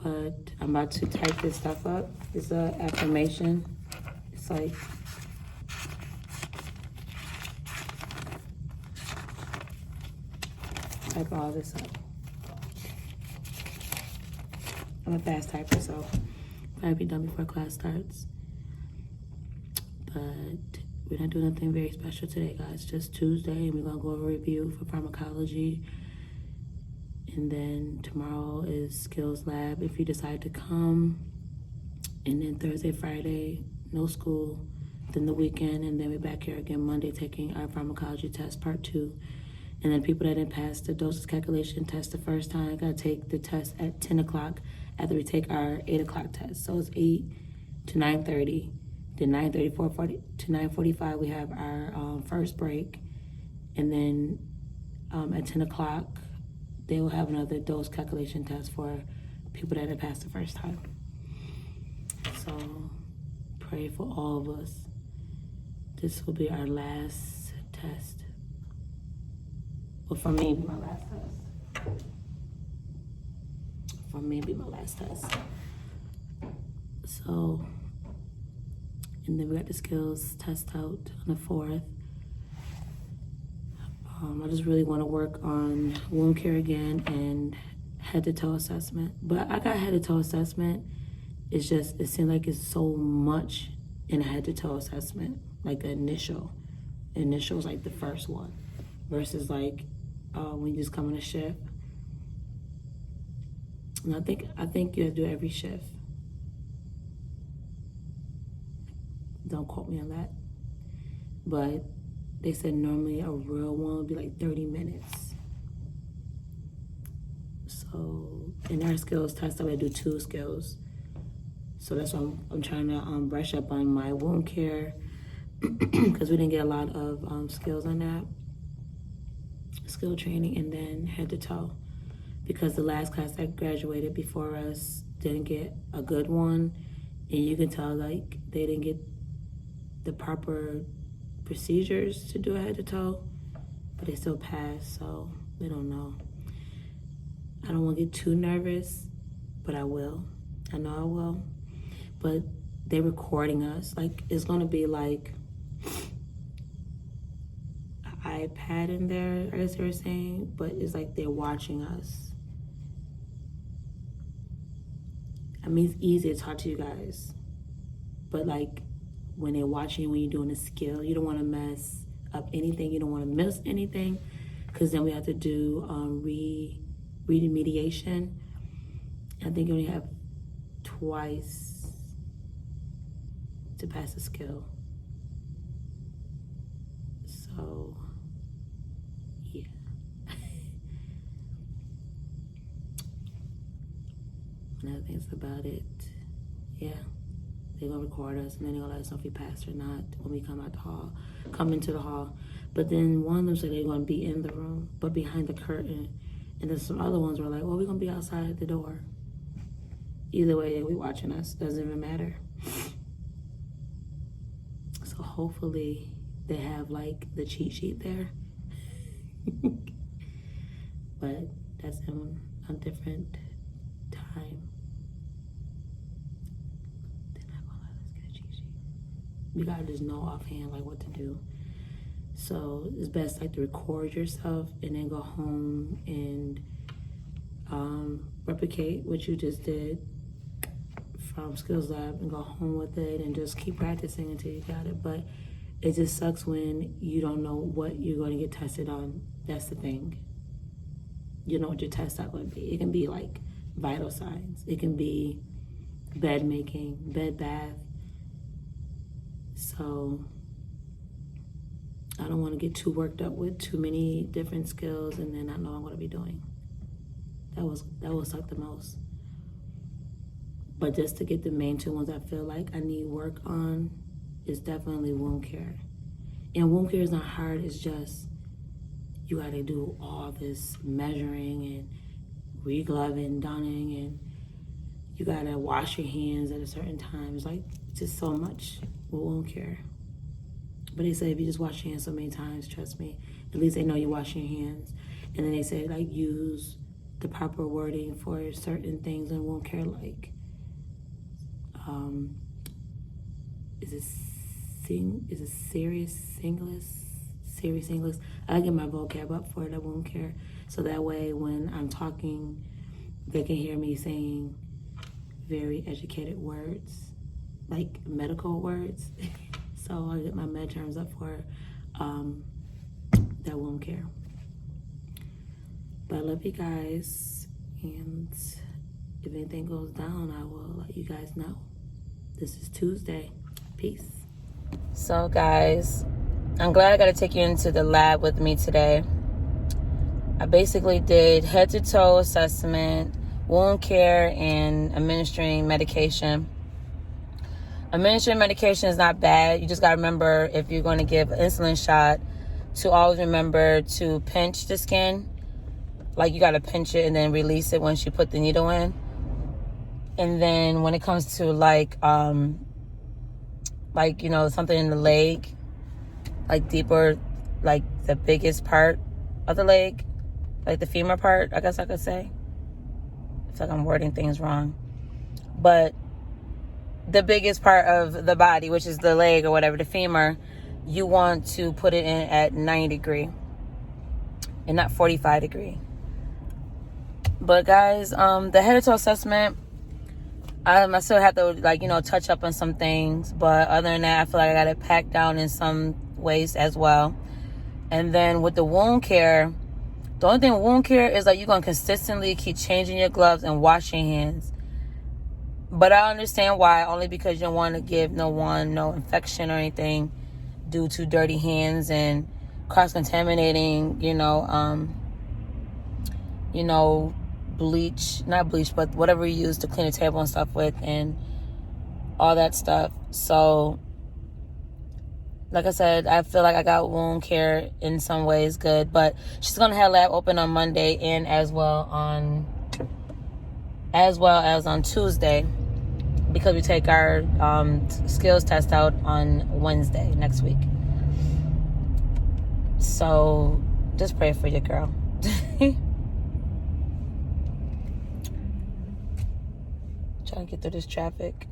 But I'm about to type this stuff up. It's an affirmation. It's like, type all this up. I'm a fast typer, so I'll probably be done before class starts. But we're not doing nothing very special today, guys. Just Tuesday, and we're gonna go over a review for pharmacology. And then tomorrow is Skills Lab if you decide to come. And then Thursday, Friday, no school. Then the weekend, and then we're back here again Monday taking our pharmacology test, part 2. And then people that didn't pass the doses calculation test the first time gotta take the test at 10 o'clock after we take our 8 o'clock test. So it's 8 to 9:30. Then 9:30 to 9:45 we have our first break. And then at 10 o'clock, they will have another dose calculation test for people that didn't pass the first time. So pray for all of us. This will be our last test. Well, for me, it'll be my last test. For me, it'll be my last test. So, and then we got the skills test out on the 4th. I just really want to work on wound care again and head-to-toe assessment. But I got head-to-toe assessment. It's just, it seems like it's so much and a head to toe assessment, like the initial. Initial is like the first one, versus like when you just come on a shift. And I think you have to do every shift. Don't quote me on that. But they said normally a real one would be like 30 minutes. So in our skills test, I'm gonna do 2 skills. So that's why I'm trying to brush up on my wound care because we didn't get a lot of skills on that. Skill training, and then head to toe. Because the last class that graduated before us didn't get a good one. And you can tell like they didn't get the proper procedures to do a head to toe, but they still passed, so we don't know. I don't want to get too nervous, but I will. I know I will. But they're recording us. Like, it's going to be like an iPad in there, I guess they were saying, but it's like they're watching us. I mean, it's easy to talk to you guys, but like when they're watching you when you're doing a skill, you don't want to mess up anything. You don't want to miss anything, because then we have to do remediation. I think you only have twice to pass the skill. So, yeah. Another thing's about it. Yeah. They're gonna record us, and then they're gonna let us know if we passed or not when we come into the hall. But then one of them said they're gonna be in the room, but behind the curtain. And then some other ones were like, well, we're gonna be outside at the door. Either way, they'll be watching us, doesn't even matter. So hopefully they have like the cheat sheet there. But that's in a different time. You gotta just know offhand like what to do. So it's best like to record yourself and then go home and replicate what you just did from Skills Lab and go home with it and just keep practicing until you got it. But it just sucks when you don't know what you're going to get tested on. That's the thing. You know what your tests are going to be. It can be like vital signs. It can be bed making, bed bath. So I don't want to get too worked up with too many different skills and then not know what I'm going to be doing. That will suck the most. But just to get the main 2 ones I feel like I need work on is definitely wound care. And wound care is not hard. It's just you got to do all this measuring and re-gloving, donning, and you got to wash your hands at a certain time. It's like just so much with wound care. But they say if you just wash your hands so many times, trust me, at least they know you're washing your hands. And then they say like use the proper wording for certain things in wound care, like is it serious English? I get my vocab up for the wound care, so that way when I'm talking, they can hear me saying very educated words, like medical words. So I get my med terms up for that wound care. But I love you guys, and if anything goes down, I will let you guys know. This is Tuesday. Peace. So guys, I'm glad I got to take you into the lab with me today. I basically did head to toe assessment, wound care, and administering medication. Administering medication is not bad. You just got to remember, if you're going to give an insulin shot, to always remember to pinch the skin. Like, you got to pinch it and then release it once you put the needle in. And then when it comes to like you know, something in the leg, like deeper, like the biggest part of the leg, like the femur part, I guess I could say. I feel like I'm wording things wrong. But the biggest part of the body, which is the leg or whatever, the femur, you want to put it in at 90 degree and not 45 degree. But guys, the head to toe assessment, I still have to, like, you know, touch up on some things. But other than that, I feel like I got it packed down in some ways as well. And then with the wound care, the only thing with wound care is like you're going to consistently keep changing your gloves and washing your hands. But I understand why, only because you don't want to give no infection or anything due to dirty hands and cross-contaminating, not bleach, but whatever you use to clean the table and stuff with and all that stuff. So, like I said, I feel like I got wound care in some ways good, but she's going to have lab open on Monday and as well as on Tuesday, because we take our skills test out on Wednesday next week. So just pray for your girl. Trying to get through this traffic.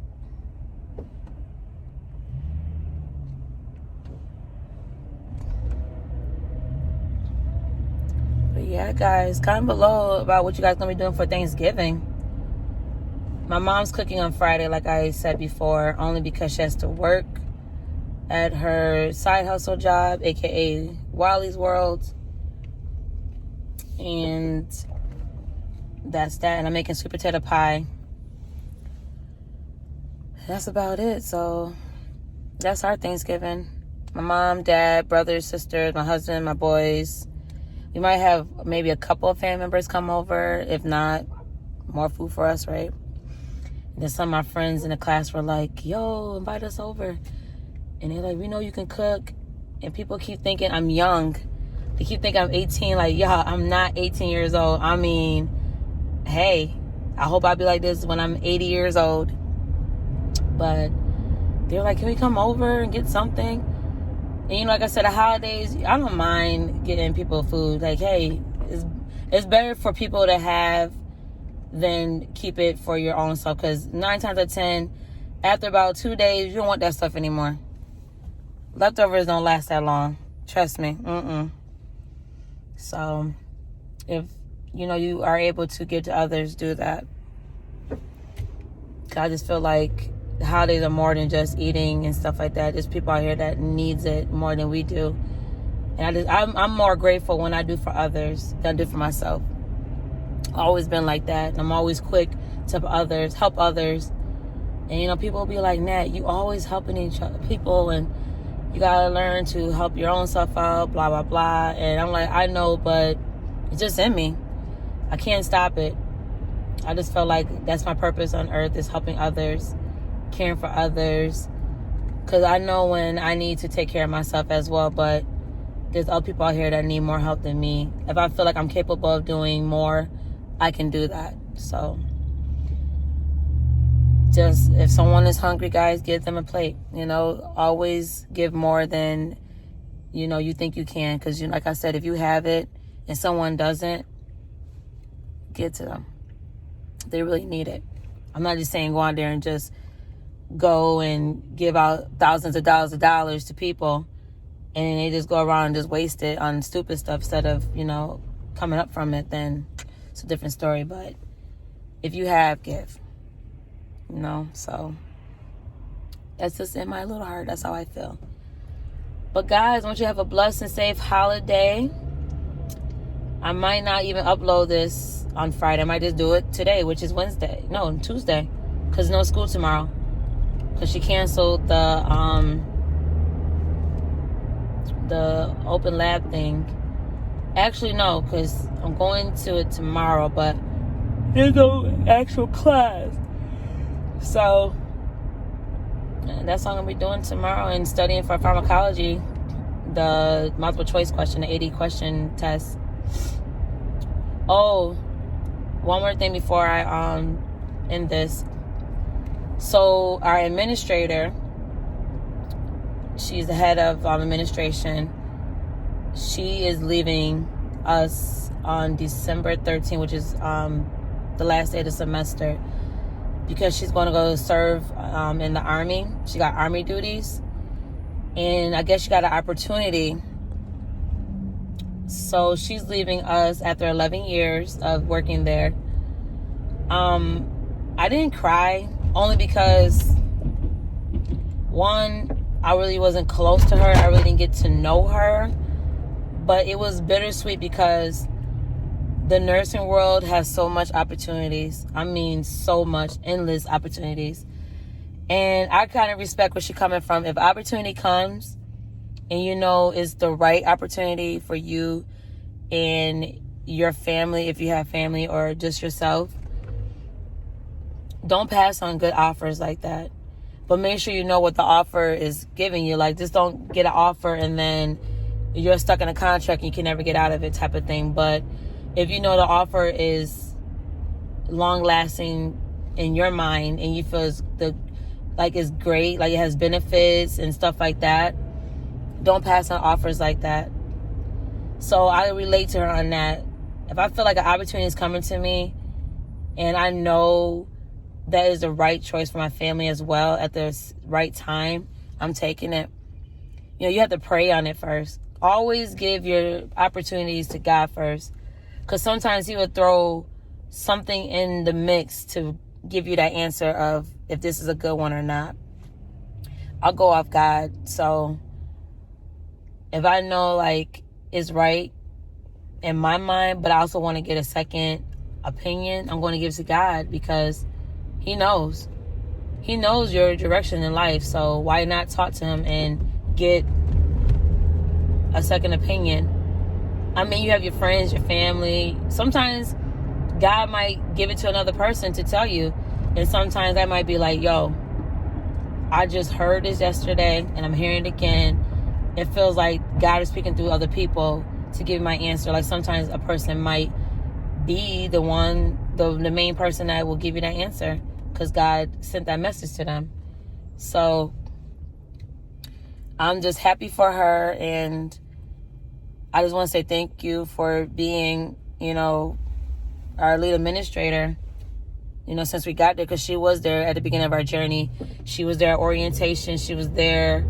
But yeah, guys, comment below about what you guys gonna be doing for Thanksgiving. My mom's cooking on Friday, like I said before, only because she has to work at her side hustle job, aka Wally's World. And that's that. And I'm making sweet potato pie. That's about it. So that's our Thanksgiving. My mom, dad, brothers, sisters, my husband, my boys. We might have maybe a couple of family members come over. If not, more food for us, right? And then some of my friends in the class were like, yo, invite us over. And they're like, we know you can cook. And people keep thinking I'm young. They keep thinking I'm 18. Like, yeah, I'm not 18 years old. I mean, hey, I hope I'll be like this when I'm 80 years old. But they're like, can we come over and get something? And, like I said, the holidays, I don't mind getting people food. Like, hey, it's better for people to have than keep it for your own self. Because 9 times out of 10, after about 2 days, you don't want that stuff anymore. Leftovers don't last that long. Trust me. So, if, you are able to give to others, do that. I just feel like the holidays are more than just eating and stuff like that. There's people out here that needs it more than we do. And I'm more grateful when I do for others than I do for myself. I've always been like that. I'm always quick to help others. And, people will be like, Nat, you always helping each other, people, and you got to learn to help your own self out, blah, blah, blah. And I'm like, I know, but it's just in me. I can't stop it. I just felt like that's my purpose on earth, is helping others, caring for others. Because I know when I need to take care of myself as well, but there's other people out here that need more help than me. If I feel like I'm capable of doing more, I can do that. So just, if someone is hungry, guys, give them a plate. Always give more than, you think you can. Because, like I said, if you have it and someone doesn't, give to them. They really need it. I'm not just saying go out there and just go and give out thousands of dollars to people and they just go around and just waste it on stupid stuff instead of, coming up from it. Then it's a different story. But if you have, give. So that's just in my little heart. That's how I feel. But guys, I want you to have a blessed and safe holiday. I might not even upload this on Friday. I might just do it today, which is Tuesday, because no school tomorrow, because she canceled the open lab thing. Actually, no, because I'm going to it tomorrow, but there's no actual class. So that's what I'm going to be doing tomorrow, and studying for pharmacology, the multiple choice question, the 80 question test. Oh, one more thing before I end this. So our administrator, she's the head of administration. She is leaving us on December 13th, which is the last day of the semester, because she's going to go serve in the Army. She got Army duties. And I guess she got an opportunity. So she's leaving us after 11 years of working there. I didn't cry Only because, one, I really wasn't close to her. I really didn't get to know her. But it was bittersweet because the nursing world has so much opportunities. I mean, so much, endless opportunities. And I kind of respect where she's coming from. If opportunity comes and you know it's the right opportunity for you and your family, if you have family or just yourself, don't pass on good offers like that. But make sure you know what the offer is giving you. Like, just don't get an offer and then you're stuck in a contract and you can never get out of it type of thing. But if you know the offer is long-lasting in your mind and you feel it's great, like it has benefits and stuff like that, don't pass on offers like that. So I relate to her on that. If I feel like an opportunity is coming to me and I know that is the right choice for my family as well at the right time, I'm taking it. You know, you have to pray on it first. Always give your opportunities to God first. Because sometimes he would throw something in the mix to give you that answer of if this is a good one or not. I'll go off God. So if I know like it's right in my mind, but I also want to get a second opinion, I'm going to give it to God because he knows. He knows your direction in life. So why not talk to him and get a second opinion? I mean, you have your friends, your family. Sometimes God might give it to another person to tell you. And sometimes I might be like, yo, I just heard this yesterday and I'm hearing it again. It feels like God is speaking through other people to give my answer. Like sometimes a person might be the main person that will give you that answer because God sent that message to them. So I'm just happy for her, and I just want to say thank you for being, our lead administrator, since we got there, because she was there at the beginning of our journey. She was there at orientation. She was there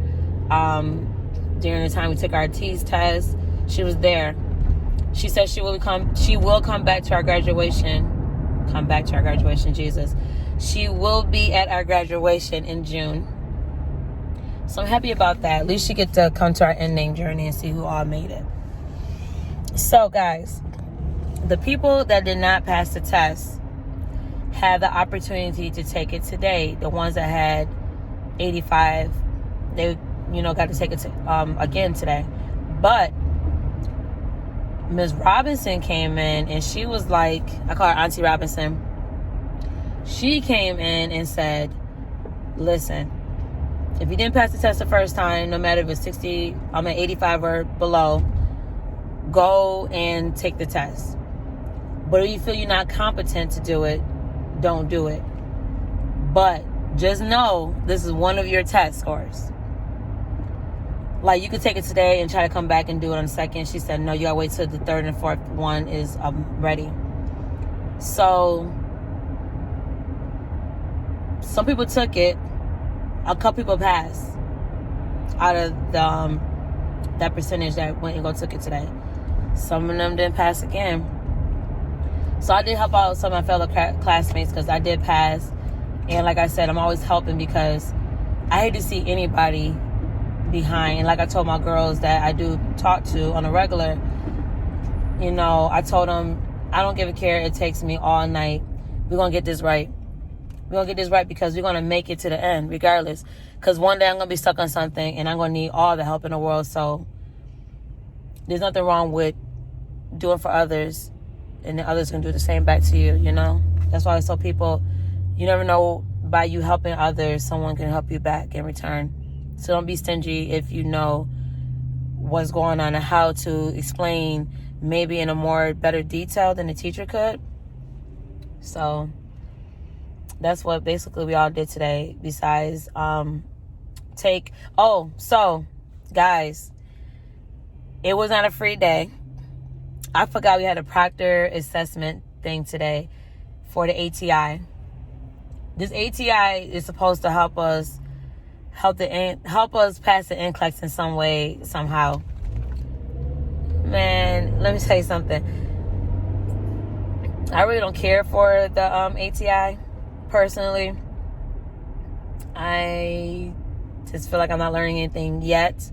during the time we took our TEAS test. She was there. She said she will come back to our graduation. Come back to our graduation, Jesus. She will be at our graduation in June. So I'm happy about that. At least she get to come to our ending journey and see who all made it. So, guys, the people that did not pass the test had the opportunity to take it today. The ones that had 85, they, got to take it again today. But Ms. Robinson came in, and she was like, I call her Auntie Robinson. She came in and said, listen, if you didn't pass the test the first time, no matter if it's 85 or below, go and take the test. But if you feel you're not competent to do it, don't do it. But just know this is one of your test scores. Like, you could take it today and try to come back and do it on the second. She said, no, you gotta wait till the third and fourth one is ready. So some people took it. A couple people passed out of the that percentage that went and took it today. Some of them didn't pass again. So I did help out some of my fellow classmates because I did pass. And like I said, I'm always helping because I hate to see anybody behind. And like I told my girls that I do talk to on a regular, I told them, I don't give a care. It takes me all night. We're going to get this right. We're going to get this right because we're going to make it to the end regardless. Because one day I'm going to be stuck on something and I'm going to need all the help in the world. So there's nothing wrong with doing for others and the others can do the same back to you, That's why I tell people, you never know, by you helping others, someone can help you back in return. So don't be stingy if you know what's going on and how to explain maybe in a more better detail than the teacher could. So that's what basically we all did today. Besides so guys, it was not a free day. I forgot we had a proctor assessment thing today for the ATI. This ATI is supposed to help us pass the NCLEX in some way, somehow. Man, let me tell you something. I really don't care for the ATI, personally. I just feel like I'm not learning anything yet.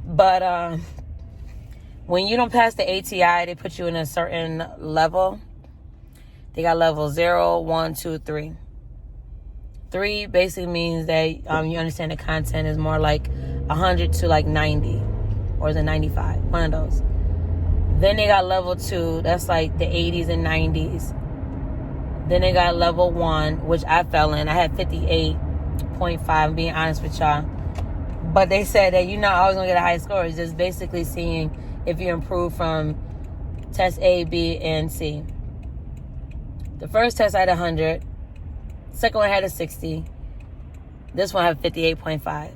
But when you don't pass the ATI, they put you in a certain level. They got level 0, 1, 2, 3. 3 basically means that you understand the content is more like 100 to like 90, or is it 95? One of those. Then they got level 2, that's like the 80s and 90s. Then they got level 1, which I fell in. I had 58.5, I'm being honest with y'all. But they said that you're not always going to get a high score. It's just basically seeing if you improve from test A, B, and C. The first test I had 100. Second one I had a 60. This one I have 58.5.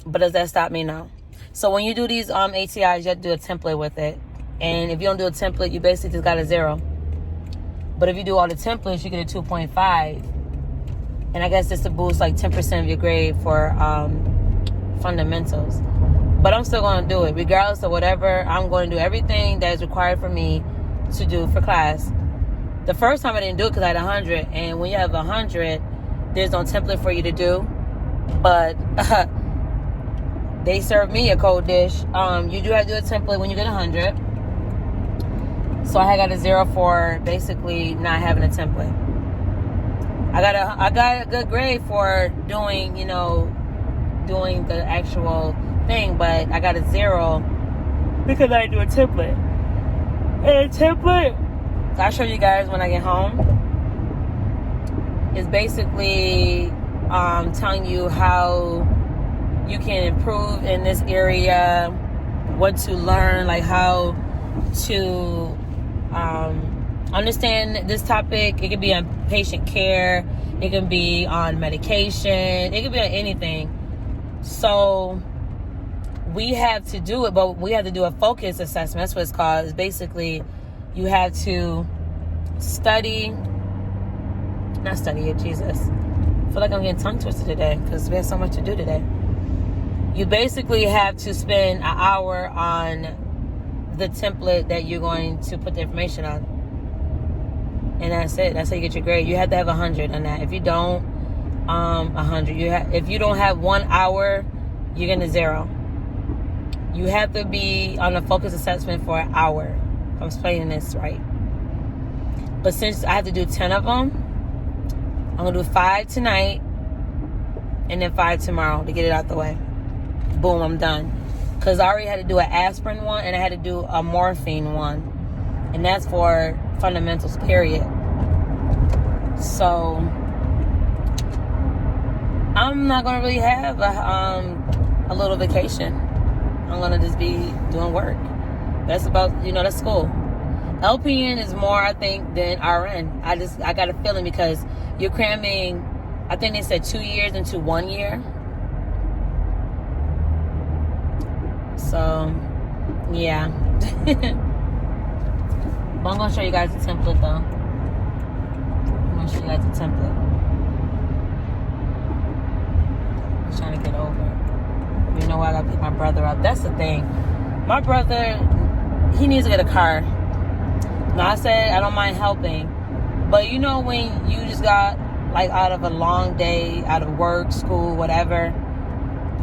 But does that stop me? No. So when you do these ATIs, you have to do a template with it. And if you don't do a template, you basically just got a 0. But if you do all the templates, you get a 2.5. And I guess this to boost like 10% of your grade for fundamentals. But I'm still going to do it. Regardless of whatever, I'm going to do everything that is required for me to do for class. The first time I didn't do it because I had 100. And when you have 100, there's no template for you to do. But they served me a cold dish. You do have to do a template when you get 100. So I got a 0 for basically not having a template. I got a good grade for doing the actual thing, but I got a 0 because I didn't do a template. And a template, I'll show you guys when I get home, is basically telling you how you can improve in this area, what to learn, like how to understand this topic. It can be on patient care, it can be on medication, it can be on anything. So we have to do it, but we have to do a focus assessment. That's what it's called. It's basically you have to not study it, Jesus. I feel like I'm getting tongue twisted today because we have so much to do today. You basically have to spend an hour on the template that you're going to put the information on. And that's it. That's how you get your grade. You have to have 100 on that. If you don't, 100. If you don't have 1 hour, you're going to 0. You have to be on a focus assessment for an hour. If I'm explaining this right. But since I have to do 10 of them, I'm going to do 5 tonight and then 5 tomorrow to get it out the way. Boom, I'm done. Because I already had to do an aspirin one and I had to do a morphine one. And that's for fundamentals, period. So I'm not going to really have a little vacation. I'm going to just be doing work. That's about, that's school. LPN is more, I think, than RN. I got a feeling because you're cramming, I think they said 2 years into 1 year. So, yeah. But I'm going to show you guys the template, though. I'm going to show you guys the template. I'm trying to get over it. You know, I got to pick my brother up. That's the thing. My brother, he needs to get a car. Now, I said I don't mind helping. But you know when you just got, like, out of a long day, out of work, school, whatever,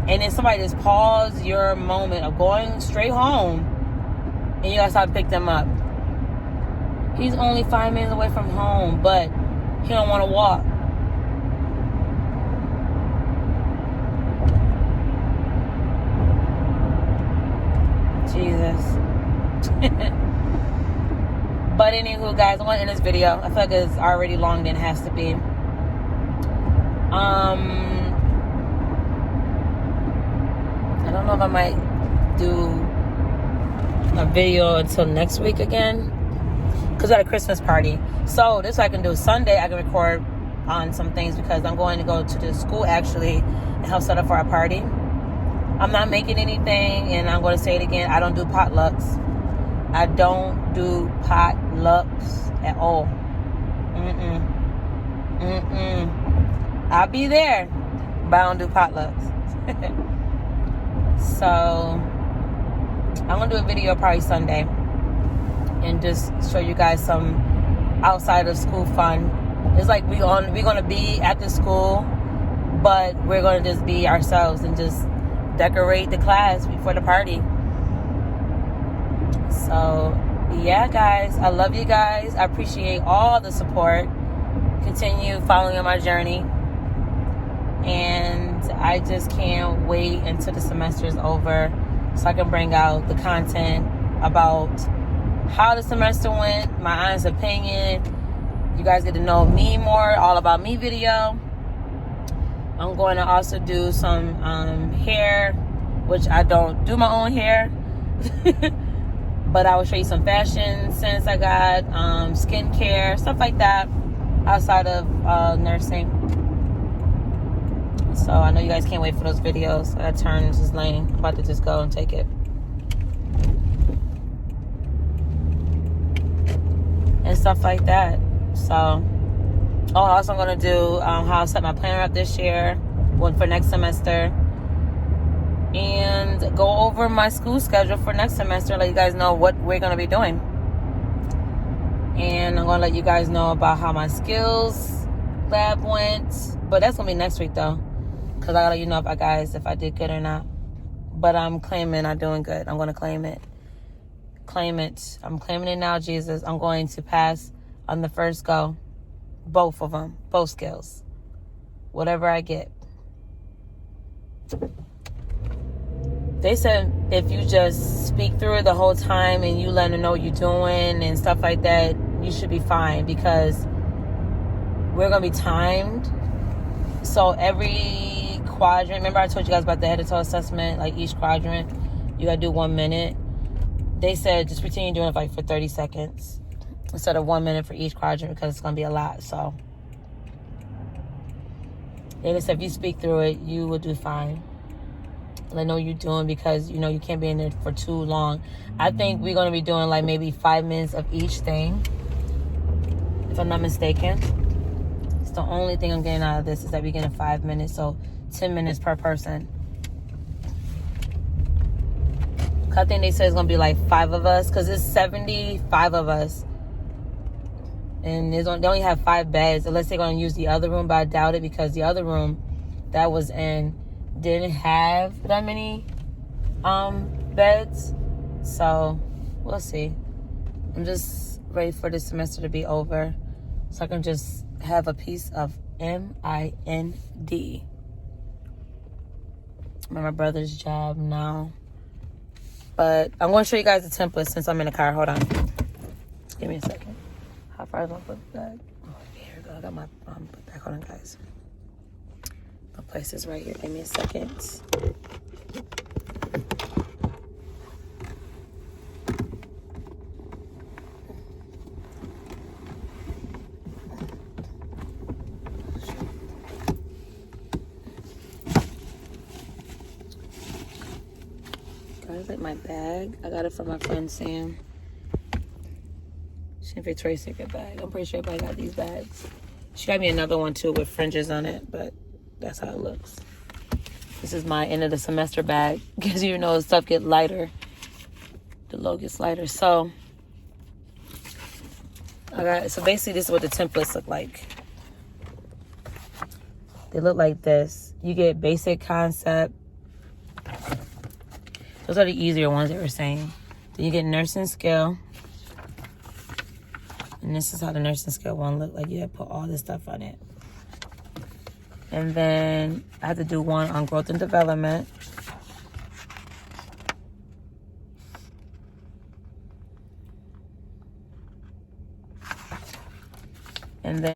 and then somebody just pause your moment of going straight home, and you got to stop and pick them up. He's only 5 minutes away from home, but he don't want to walk. Jesus. But anywho, guys, I want to end this video. I feel like it's already longer than it has to be. I don't know if I might do a video until next week again, because I got a Christmas party. So this I can do. Sunday I can record on some things because I'm going to go to the school actually and help set up for our party. I'm not making anything, and I'm going to say it again. I don't do potlucks. I don't do potlucks at all. I'll be there, but I don't do potlucks. So I'm gonna do a video probably Sunday and just show you guys some outside of school fun. It's like we're gonna be at the school, but we're gonna just be ourselves and just decorate the class before the party. So yeah, guys, I love you guys. I appreciate all the support. Continue following on my journey, and I just can't wait until the semester is over so I can bring out the content about how the semester went, my honest opinion. You guys get to know me more, all about me video. I'm going to also do some hair, which I don't do my own hair. But I will show you some fashion sense I got, skincare, stuff like that outside of nursing. So I know you guys can't wait for those videos. I turn this lane. I'm about to just go and take it. And stuff like that. So, also I'm going to do how I set my planner up this year, one for next semester. And go over my school schedule for next semester, let you guys know what we're going to be doing. And I'm going to let you guys know about how my skills lab went. But that's going to be next week, though. Because I got to let you know if I did good or not. But I'm claiming I'm doing good. I'm going to claim it. Claim it. I'm claiming it now, Jesus. I'm going to pass on the first go. Both of them. Both skills. Whatever I get. They said if you just speak through it the whole time and you let them know what you're doing and stuff like that, you should be fine, because we're going to be timed. So every quadrant, remember I told you guys about the head to toe assessment, like each quadrant, you got to do 1 minute. They said just pretend you're doing it like for 30 seconds instead of 1 minute for each quadrant, because it's going to be a lot. So they said if you speak through it, you will do fine. Let know what you're doing, because you know you can't be in there for too long. I think we're going to be doing like maybe 5 minutes of each thing, if I'm not mistaken. It's the only thing I'm getting out of this, is that we're getting 5 minutes, so 10 minutes per person. I think they said it's going to be like 5 of us, because it's 75 of us. And they only have 5 beds, unless they're going to use the other room, but I doubt it, because the other room that was in didn't have that many beds. So we'll see. I'm just ready for this semester to be over so I can just have a piece of MIND. I'm at my brother's job now. But I'm going to show you guys the template since I'm in the car. Hold on. Give me a second. How far is my book bag? Oh, here we go. I got my book bag. Hold on, guys. My place is right here. Give me a second. Guys, like my bag. I got it from my friend Sam. She had Victoria's Secret bag. I'm pretty sure everybody got these bags. She got me another one too with fringes on it, but that's how it looks. This is my end of the semester bag, because you know stuff get lighter. The load gets lighter. So basically this is what the templates look like. They look like this. You get basic concept. Those are the easier ones they were saying. Then you get nursing skill. And this is how the nursing skill one look like. You have to put all this stuff on it. And then I had to do one on growth and development. And then